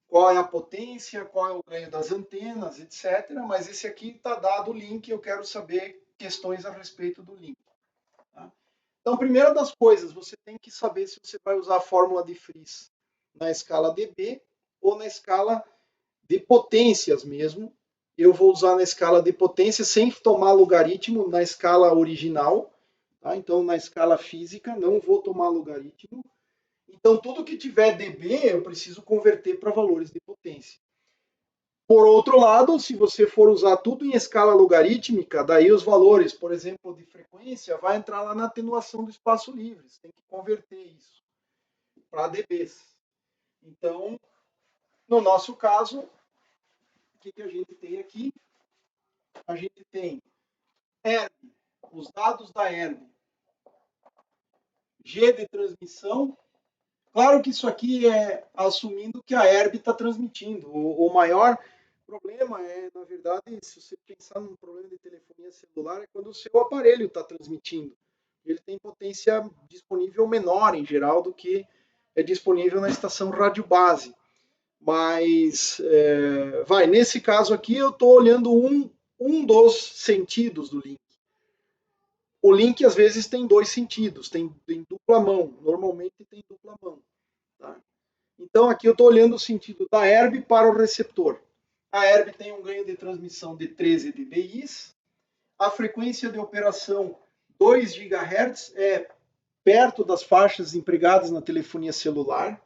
qual é a potência, qual é o ganho das antenas, etc. Mas esse aqui está dado o link, eu quero saber questões a respeito do link. Tá? Então, primeira das coisas, você tem que saber se você vai usar a fórmula de Fries na escala dB ou na escala de potências mesmo. Eu vou usar na escala de potência sem tomar logaritmo na escala original. Tá? Então, na escala física, não vou tomar logaritmo. Então, tudo que tiver dB, eu preciso converter para valores de potência. Por outro lado, se você for usar tudo em escala logarítmica, daí os valores, por exemplo, de frequência, vai entrar lá na atenuação do espaço livre. Você tem que converter isso para dBs. Então, no nosso caso, o que a gente tem aqui? A gente tem Herb, os dados da Herb, G de transmissão. Claro que isso aqui é assumindo que a Herb está transmitindo. O maior problema é, na verdade, se você pensar num problema de telefonia celular, é quando o seu aparelho está transmitindo. Ele tem potência disponível menor, em geral, do que é disponível na estação rádio base. Mas, nesse caso aqui, eu estou olhando um dos sentidos do link. O link, às vezes, tem dois sentidos, tem dupla mão. Normalmente tem dupla mão. Tá? Então, aqui eu estou olhando o sentido da Herb para o receptor. A Herb tem um ganho de transmissão de 13 dBi. A frequência de operação 2 GHz é perto das faixas empregadas na telefonia celular.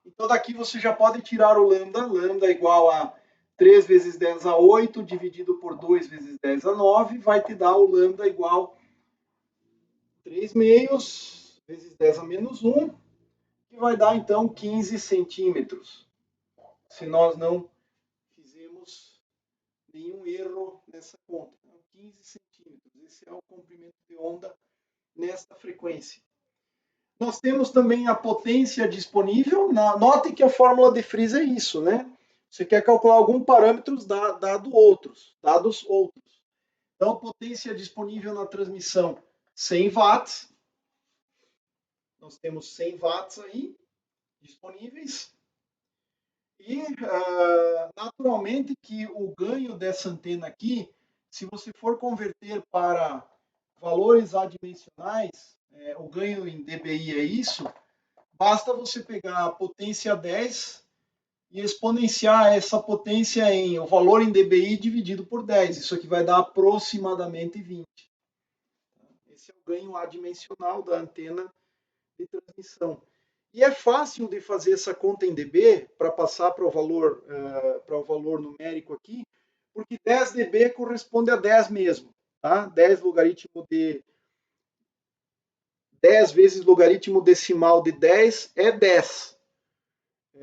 Então, daqui você já pode tirar o lambda. Lambda é igual a 3 vezes 10 a 8 dividido por 2 vezes 10 a 9. Vai te dar o lambda igual 3 meios vezes 10 a menos 1. Que vai dar, então, 15 centímetros. Se nós não fizemos nenhum erro nessa conta. Então, 15 centímetros. Esse é o comprimento de onda nesta frequência. Nós temos também a potência disponível. Note que a fórmula de Fries é isso, né? Você quer calcular algum parâmetro dados outros. Então, potência disponível na transmissão, 100 watts. Nós temos 100 watts aí disponíveis. E, naturalmente, que o ganho dessa antena aqui, se você for converter para valores adimensionais, o ganho em dBi é isso, basta você pegar a potência 10 e exponenciar essa potência em o valor em dBi dividido por 10. Isso aqui vai dar aproximadamente 20. Esse é o ganho adimensional da antena de transmissão. E é fácil de fazer essa conta em dB para passar para o valor numérico aqui, porque 10 dB corresponde a 10 mesmo. Tá? 10 logaritmo de 10 vezes logaritmo decimal de 10 é 10.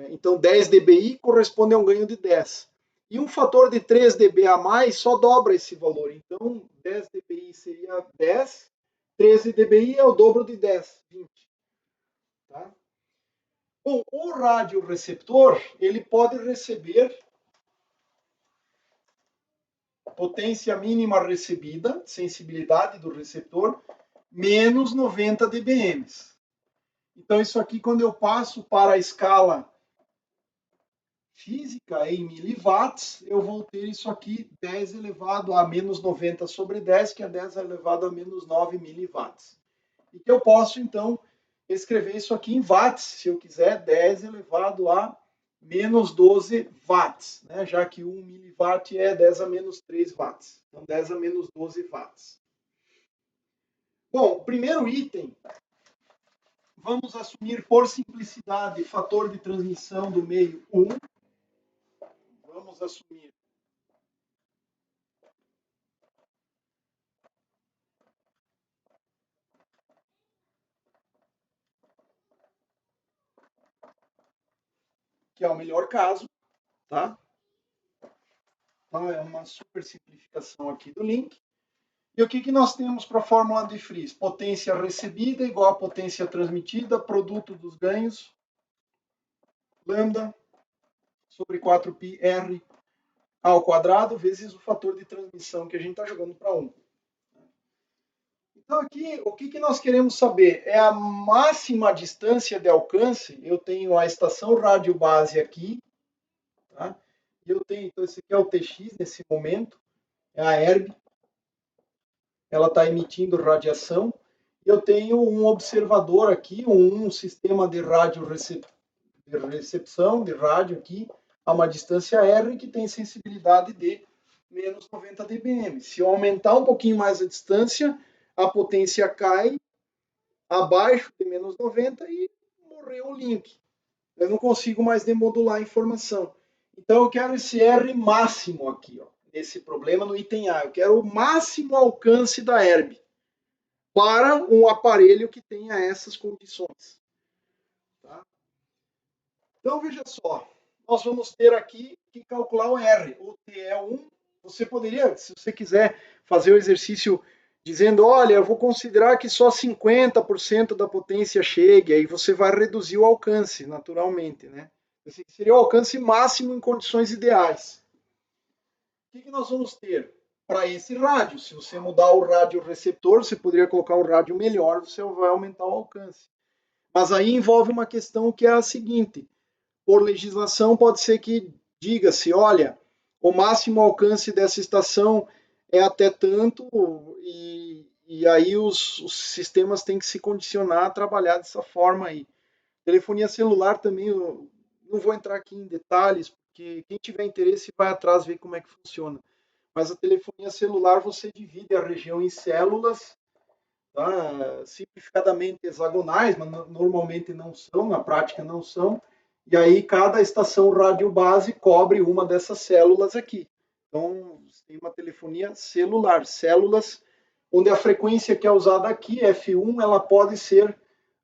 Então, 10 dBi corresponde a um ganho de 10. E um fator de 3 dB a mais só dobra esse valor. Então, 10 dBi seria 10, 13 dBi é o dobro de 10, 20. Tá? Bom, o radioreceptor, ele pode receber potência mínima recebida, sensibilidade do receptor, menos 90 dBm. Então, isso aqui, quando eu passo para a escala física em miliwatts, eu vou ter isso aqui 10 elevado a menos 90 sobre 10, que é 10 elevado a menos 9 miliwatts. E que eu posso, então, escrever isso aqui em watts, se eu quiser, 10 elevado a menos 12 watts, né? Já que 1 miliwatt é 10 a menos 3 watts. Então, 10 a menos 12 watts. Bom, primeiro item, vamos assumir por simplicidade fator de transmissão do meio 1. Vamos assumir que é o melhor caso, tá? Então, é uma super simplificação aqui do link. E o que nós temos para a fórmula de Fries? Potência recebida igual a potência transmitida, produto dos ganhos, lambda sobre 4πr ao quadrado vezes o fator de transmissão que a gente está jogando para 1. Então aqui, o que nós queremos saber? É a máxima distância de alcance. Eu tenho a estação rádio base aqui, tá? E eu tenho, então esse aqui é o TX nesse momento, é a ERB. Ela está emitindo radiação. Eu tenho um observador aqui, um sistema de recepção de rádio aqui, a uma distância R, que tem sensibilidade de menos 90 dBm. Se eu aumentar um pouquinho mais a distância, a potência cai abaixo de menos 90 e morreu o link. Eu não consigo mais demodular a informação. Então eu quero esse R máximo aqui, ó, nesse problema no item A. Eu quero o máximo alcance da ERB para um aparelho que tenha essas condições. Tá? Então veja só, nós vamos ter aqui que calcular o R. O T é 1. Você poderia, se você quiser, fazer o exercício dizendo, olha, eu vou considerar que só 50% da potência chegue, aí você vai reduzir o alcance, naturalmente, né? Esse seria o alcance máximo em condições ideais. O que nós vamos ter para esse rádio? Se você mudar o rádio receptor, você poderia colocar um rádio melhor, você vai aumentar o alcance. Mas aí envolve uma questão que é a seguinte, por legislação pode ser que diga-se, olha, o máximo alcance dessa estação é até tanto, e aí os sistemas têm que se condicionar a trabalhar dessa forma aí. Telefonia celular também, eu não vou entrar aqui em detalhes, porque quem tiver interesse vai atrás ver como é que funciona. Mas a telefonia celular você divide a região em células, tá? Simplificadamente hexagonais, mas normalmente não são, na prática não são, e aí cada estação rádio base cobre uma dessas células aqui. Então, tem uma telefonia celular, células, onde a frequência que é usada aqui, F1, ela pode ser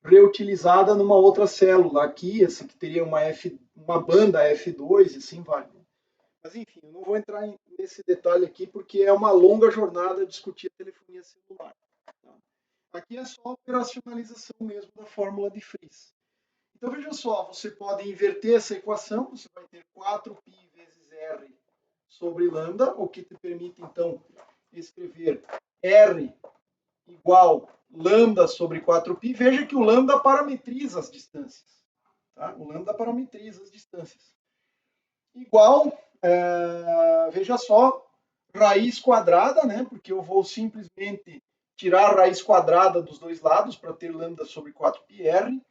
reutilizada numa outra célula. Aqui, essa que teria uma banda F2 e assim vai. Mas enfim, eu não vou entrar nesse detalhe aqui porque é uma longa jornada discutir a telefonia celular. Tá? Aqui é só a operacionalização mesmo da fórmula de Fries. Então veja só, você pode inverter essa equação, você vai ter 4π vezes R sobre lambda, o que te permite então escrever R igual lambda sobre 4π. Veja que o lambda parametriza as distâncias. Tá? O lambda parametriza as distâncias. Igual, veja só, raiz quadrada, né? Porque eu vou simplesmente tirar a raiz quadrada dos dois lados para ter lambda sobre 4πr.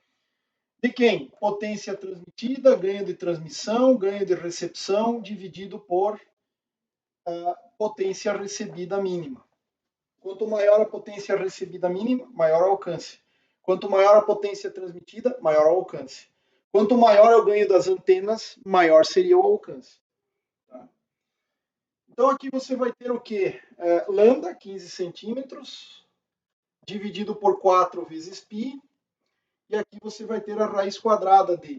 De quem? Potência transmitida, ganho de transmissão, ganho de recepção, dividido por potência recebida mínima. Quanto maior a potência recebida mínima, maior o alcance. Quanto maior a potência transmitida, maior o alcance. Quanto maior é o ganho das antenas, maior seria o alcance. Tá? Então aqui você vai ter o quê? Lambda, 15 centímetros, dividido por 4 vezes π. E aqui você vai ter a raiz quadrada de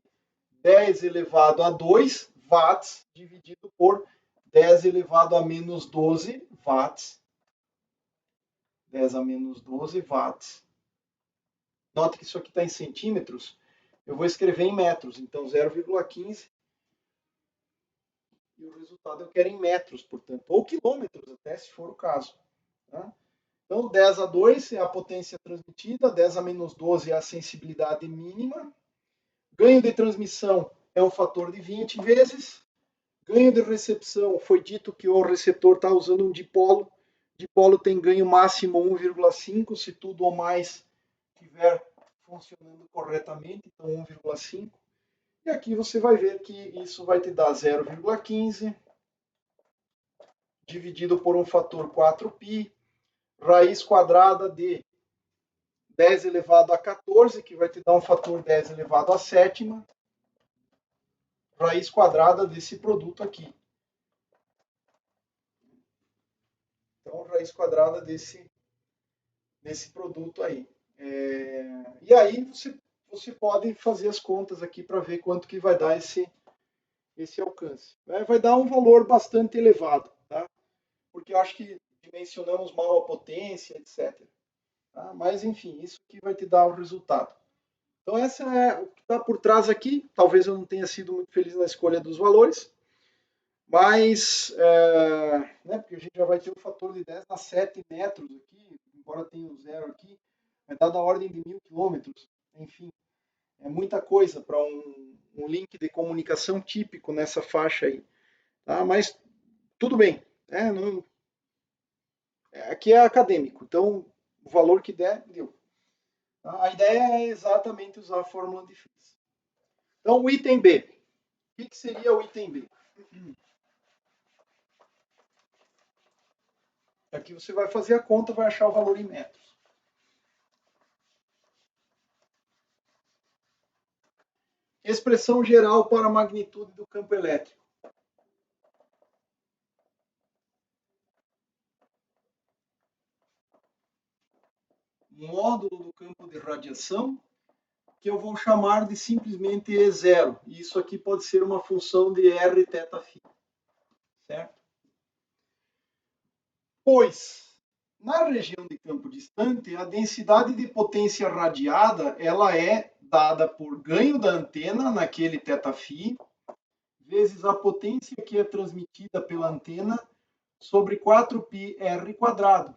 10 elevado a 2 watts, dividido por 10 elevado a menos 12 watts. 10 a menos 12 watts. Note que isso aqui está em centímetros. Eu vou escrever em metros. Então, 0,15. E o resultado eu quero em metros, portanto. Ou quilômetros, até, se for o caso. Tá? Então, 10 a 2 é a potência transmitida. 10 a menos 12 é a sensibilidade mínima. Ganho de transmissão é um fator de 20 vezes. Ganho de recepção, foi dito que o receptor está usando um dipolo. Dipolo tem ganho máximo 1,5, se tudo ou mais estiver funcionando corretamente, então 1,5. E aqui você vai ver que isso vai te dar 0,15, dividido por um fator 4π, raiz quadrada de 10 elevado a 14, que vai te dar um fator 10 elevado a sétima, raiz quadrada desse produto aqui. Então, raiz quadrada desse produto aí. E aí você pode fazer as contas aqui para ver quanto que vai dar esse esse alcance. Vai dar um valor bastante elevado, tá? Porque eu acho que dimensionamos mal a potência, etc. Tá? Mas, enfim, isso que vai te dar o resultado. Então, essa é o que está por trás aqui. Talvez eu não tenha sido muito feliz na escolha dos valores, mas, né, porque a gente já vai ter um fator de 10 a 7 metros aqui, embora tenha um zero aqui, vai dar da ordem de 1000 quilômetros. Enfim, é muita coisa para um link de comunicação típico nessa faixa aí. Tá? Mas tudo bem. Não, aqui é acadêmico, então o valor que der, deu. Tá? A ideia é exatamente usar a fórmula de Fries. Então, o item B. O que seria o item B? Aqui você vai fazer a conta, vai achar o valor em metros. Expressão geral para a magnitude do campo elétrico. Módulo do campo de radiação, que eu vou chamar de simplesmente E0. E isso aqui pode ser uma função de R θ, certo? Pois, na região de campo distante, a densidade de potência radiada ela é dada por ganho da antena naquele θ, vezes a potência que é transmitida pela antena sobre 4πr².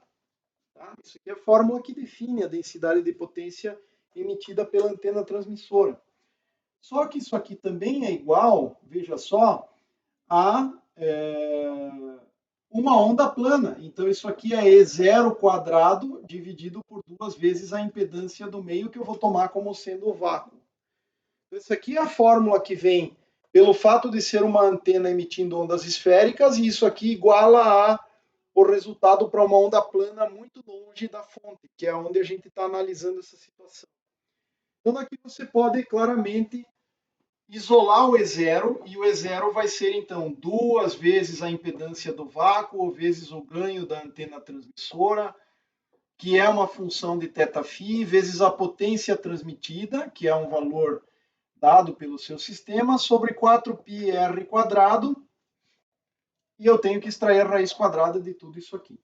Tá? Isso aqui é a fórmula que define a densidade de potência emitida pela antena transmissora. Só que isso aqui também é igual, veja só, a uma onda plana. Então, isso aqui é E0² dividido por 2 vezes a impedância do meio, que eu vou tomar como sendo o vácuo. Então, essa aqui é a fórmula que vem pelo fato de ser uma antena emitindo ondas esféricas, e isso aqui iguala o resultado para uma onda plana muito longe da fonte, que é onde a gente está analisando essa situação. Então, aqui você pode claramente isolar o E0, e o E0 vai ser, então, 2 vezes a impedância do vácuo, ou vezes o ganho da antena transmissora, que é uma função de θφ, vezes a potência transmitida, que é um valor dado pelo seu sistema, sobre 4πr², e eu tenho que extrair a raiz quadrada de tudo isso aqui.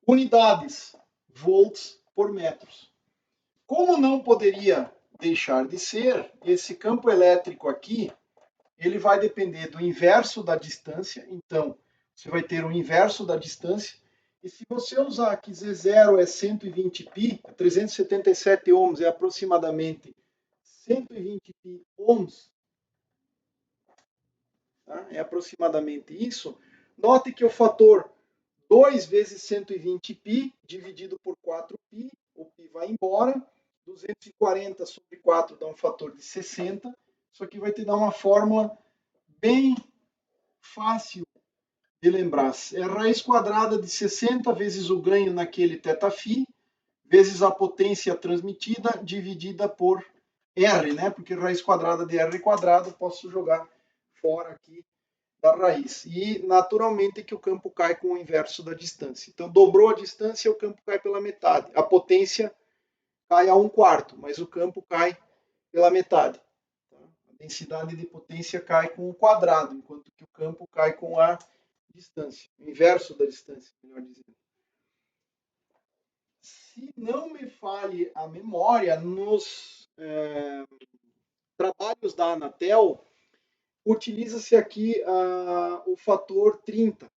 Unidades, volts por metros. Como não poderia deixar de ser, esse campo elétrico aqui, ele vai depender do inverso da distância. Então, você vai ter o inverso da distância. E se você usar que Z0 é 120 π, 377 ohms é aproximadamente 120 π ohms, tá? É aproximadamente isso. Note que o fator 2 vezes 120 π dividido por 4π, o π vai embora, 240 sobre 4 dá um fator de 60. Isso aqui vai te dar uma fórmula bem fácil de lembrar. É a raiz quadrada de 60 vezes o ganho naquele θφ, vezes a potência transmitida, dividida por R, né? Porque raiz quadrada de R² posso jogar fora aqui da raiz. E, naturalmente, que o campo cai com o inverso da distância. Então, dobrou a distância, o campo cai pela metade. A potência cai a 1/4, mas o campo cai pela metade. A densidade de potência cai com o quadrado, enquanto que o campo cai com a distância, o inverso da distância, melhor dizendo. Se não me falhe a memória, nos trabalhos da Anatel, utiliza-se aqui o fator 30,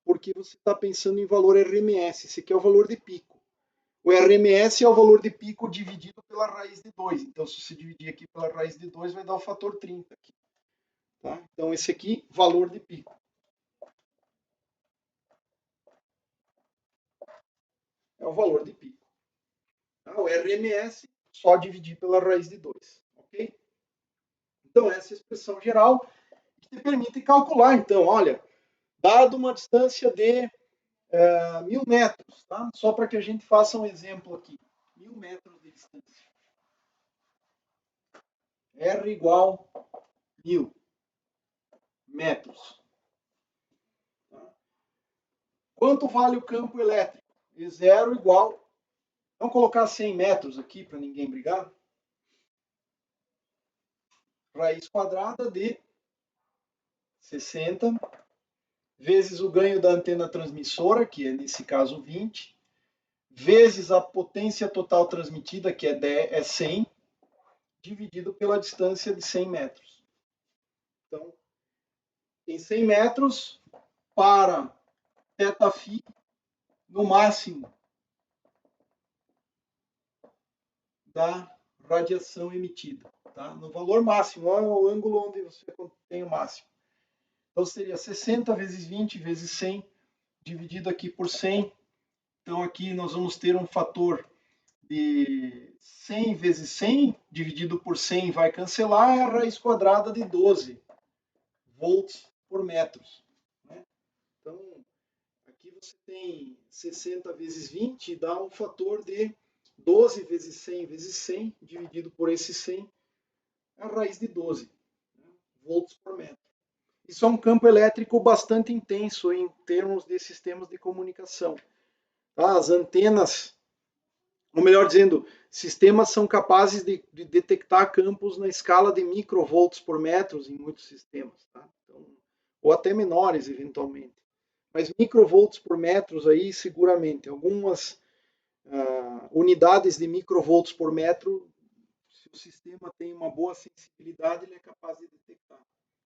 porque você está pensando em valor RMS, esse aqui é o valor de pico. O RMS é o valor de pico dividido pela raiz de 2. Então, se você dividir aqui pela raiz de 2, vai dar o fator 30 aqui. Tá? Então, esse aqui, valor de pico. É o valor de pico. Tá? O RMS, só dividir pela raiz de 2. Ok? Então, essa é a expressão geral que te permite calcular. Então, olha, dado uma distância de 1000 metros, tá? Só para que a gente faça um exemplo aqui. 1000 metros de distância. R igual 1000 metros. Tá? Quanto vale o campo elétrico? E0 igual... Vamos colocar 100 metros aqui para ninguém brigar. raiz quadrada de 60 vezes o ganho da antena transmissora, que é nesse caso 20, vezes a potência total transmitida, que é 100, dividido pela distância de 100 metros. Então, em 100 metros, para θφ, no máximo, da radiação emitida. Tá? No valor máximo, é o ângulo onde você tem o máximo. Então, seria 60 vezes 20 vezes 100, dividido aqui por 100. Então, aqui nós vamos ter um fator de 100 vezes 100, dividido por 100 vai cancelar, é a raiz quadrada de 12 volts por metros. Né? Então, aqui você tem 60 vezes 20, dá um fator de 12 vezes 100 vezes 100, dividido por esse 100, é a raiz de 12 volts por metro. Isso é um campo elétrico bastante intenso em termos de sistemas de comunicação. As antenas, ou melhor dizendo, sistemas são capazes de detectar campos na escala de microvolts por metro em muitos sistemas, tá? Então, ou até menores eventualmente. Mas microvolts por metros aí seguramente. Algumas unidades de microvolts por metro, se o sistema tem uma boa sensibilidade, ele é capaz de detectar.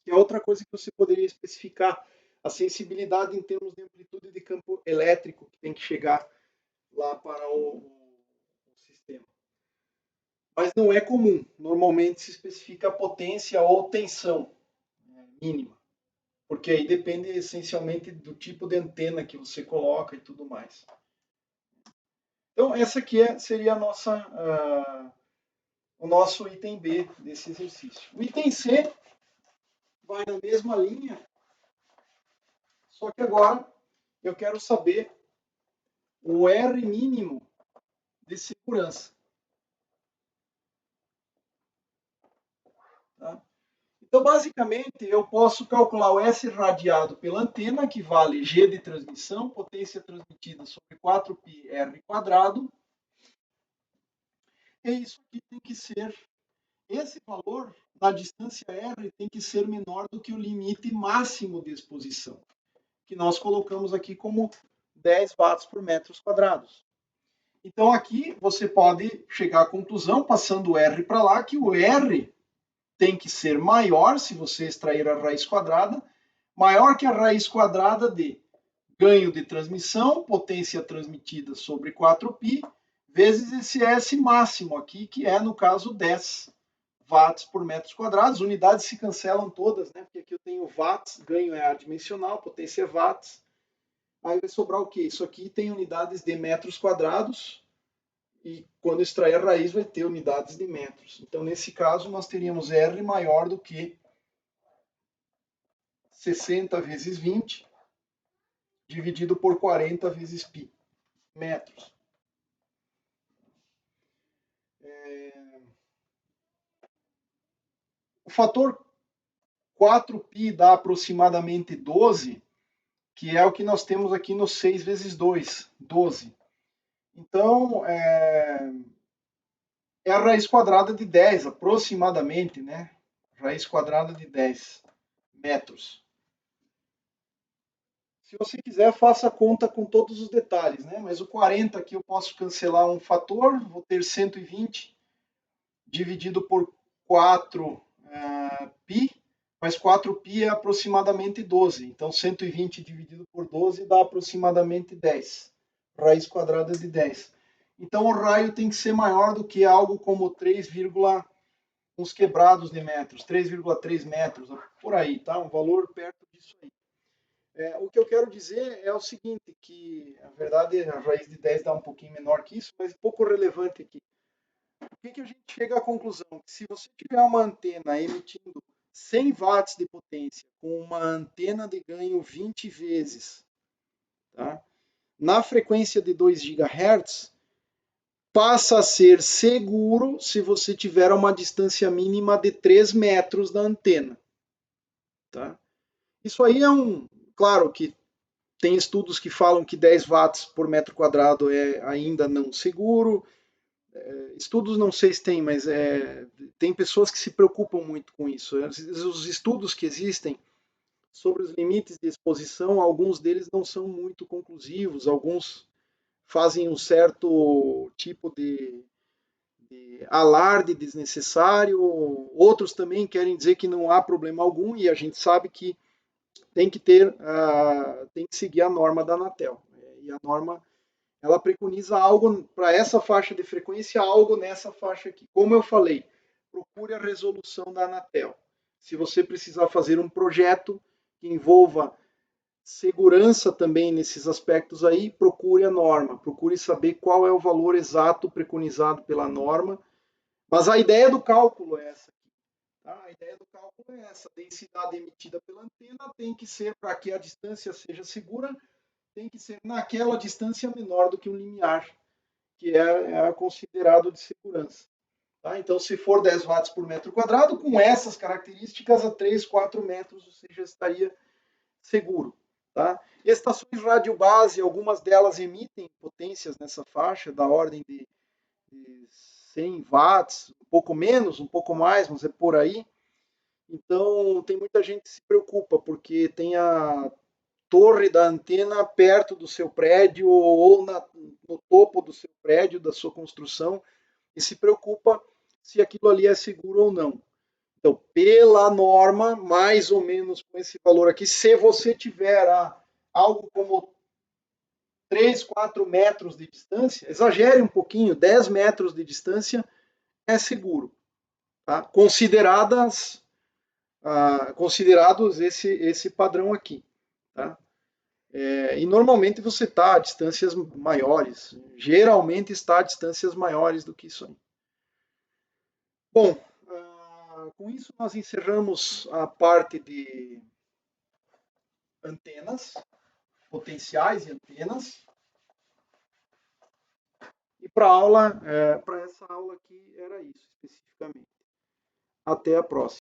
Que é outra coisa que você poderia especificar, a sensibilidade em termos de amplitude de campo elétrico que tem que chegar lá para o sistema. Mas não é comum. Normalmente se especifica a potência ou tensão mínima, porque aí depende essencialmente do tipo de antena que você coloca e tudo mais. Então, essa aqui seria a o nosso item B desse exercício. O item C vai na mesma linha, só que agora eu quero saber o R mínimo de segurança. Tá? Então, basicamente, eu posso calcular o S radiado pela antena, que vale G de transmissão, potência transmitida sobre 4π R quadrado. E isso aqui tem que ser, esse valor da distância R tem que ser menor do que o limite máximo de exposição, que nós colocamos aqui como 10 watts por metros quadrados. Então, aqui você pode chegar à conclusão, passando o R para lá, que o R tem que ser maior, se você extrair a raiz quadrada, maior que a raiz quadrada de ganho de transmissão, potência transmitida sobre 4π, vezes esse S máximo aqui, que é, no caso, 10 watts por metros quadrados. Unidades se cancelam todas, né? Porque aqui eu tenho watts, ganho é adimensional, potência é watts. Aí vai sobrar o quê? Isso aqui tem unidades de metros quadrados, e quando extrair a raiz vai ter unidades de metros. Então, nesse caso, nós teríamos R maior do que 60 vezes 20, dividido por 40 vezes π, metros. O fator 4π dá aproximadamente 12, que é o que nós temos aqui no 6 vezes 2, 12. Então, é a raiz quadrada de 10, aproximadamente, né? Raiz quadrada de 10 metros. Se você quiser, faça a conta com todos os detalhes, né? Mas o 40 aqui eu posso cancelar um fator, vou ter 120 dividido por 4π, mas 4π é aproximadamente 12. Então, 120 dividido por 12 dá aproximadamente 10. Raiz quadrada de 10. Então, o raio tem que ser maior do que algo como 3, uns quebrados de metros, 3,3 metros, por aí, tá? Um valor perto disso aí. O que eu quero dizer é o seguinte, que na verdade a raiz de 10 dá um pouquinho menor que isso, mas pouco relevante aqui. O que a gente chega à conclusão? Que se você tiver uma antena emitindo 100 watts de potência com uma antena de ganho 20 vezes, tá? Na frequência de 2 GHz, passa a ser seguro se você tiver uma distância mínima de 3 metros da antena. Tá? Isso aí claro que tem estudos que falam que 10 watts por metro quadrado é ainda não seguro. Estudos não sei se tem, mas tem pessoas que se preocupam muito com isso. Os estudos que existem sobre os limites de exposição, alguns deles não são muito conclusivos, alguns fazem um certo tipo de alarde desnecessário, outros também querem dizer que não há problema algum, e a gente sabe que tem que tem que seguir a norma da Anatel. E a norma, ela preconiza algo para essa faixa de frequência, algo nessa faixa aqui. Como eu falei, procure a resolução da Anatel. Se você precisar fazer um projeto que envolva segurança também nesses aspectos aí, procure a norma, procure saber qual é o valor exato preconizado pela norma. Mas a ideia do cálculo é essa. Tá? A ideia do cálculo é essa. A densidade emitida pela antena tem que ser, para que a distância seja segura, tem que ser naquela distância menor do que um limiar, que é considerado de segurança. Tá? Então, se for 10 watts por metro quadrado, com essas características, a 3, 4 metros você já estaria seguro. Tá? Estações rádio base, algumas delas emitem potências nessa faixa, da ordem de 100 watts, um pouco menos, um pouco mais, mas é por aí. Então, tem muita gente que se preocupa, porque tem a torre da antena perto do seu prédio ou no topo do seu prédio, da sua construção, e se preocupa se aquilo ali é seguro ou não. Então, pela norma, mais ou menos com esse valor aqui, se você tiver algo como 3, 4 metros de distância, exagere um pouquinho, 10 metros de distância é seguro. Tá? Considerados esse padrão aqui. Tá? E normalmente você está a distâncias maiores, geralmente está a distâncias maiores do que isso aí. Bom, com isso nós encerramos a parte de antenas, potenciais e antenas. E para essa aula aqui era isso especificamente. Até a próxima.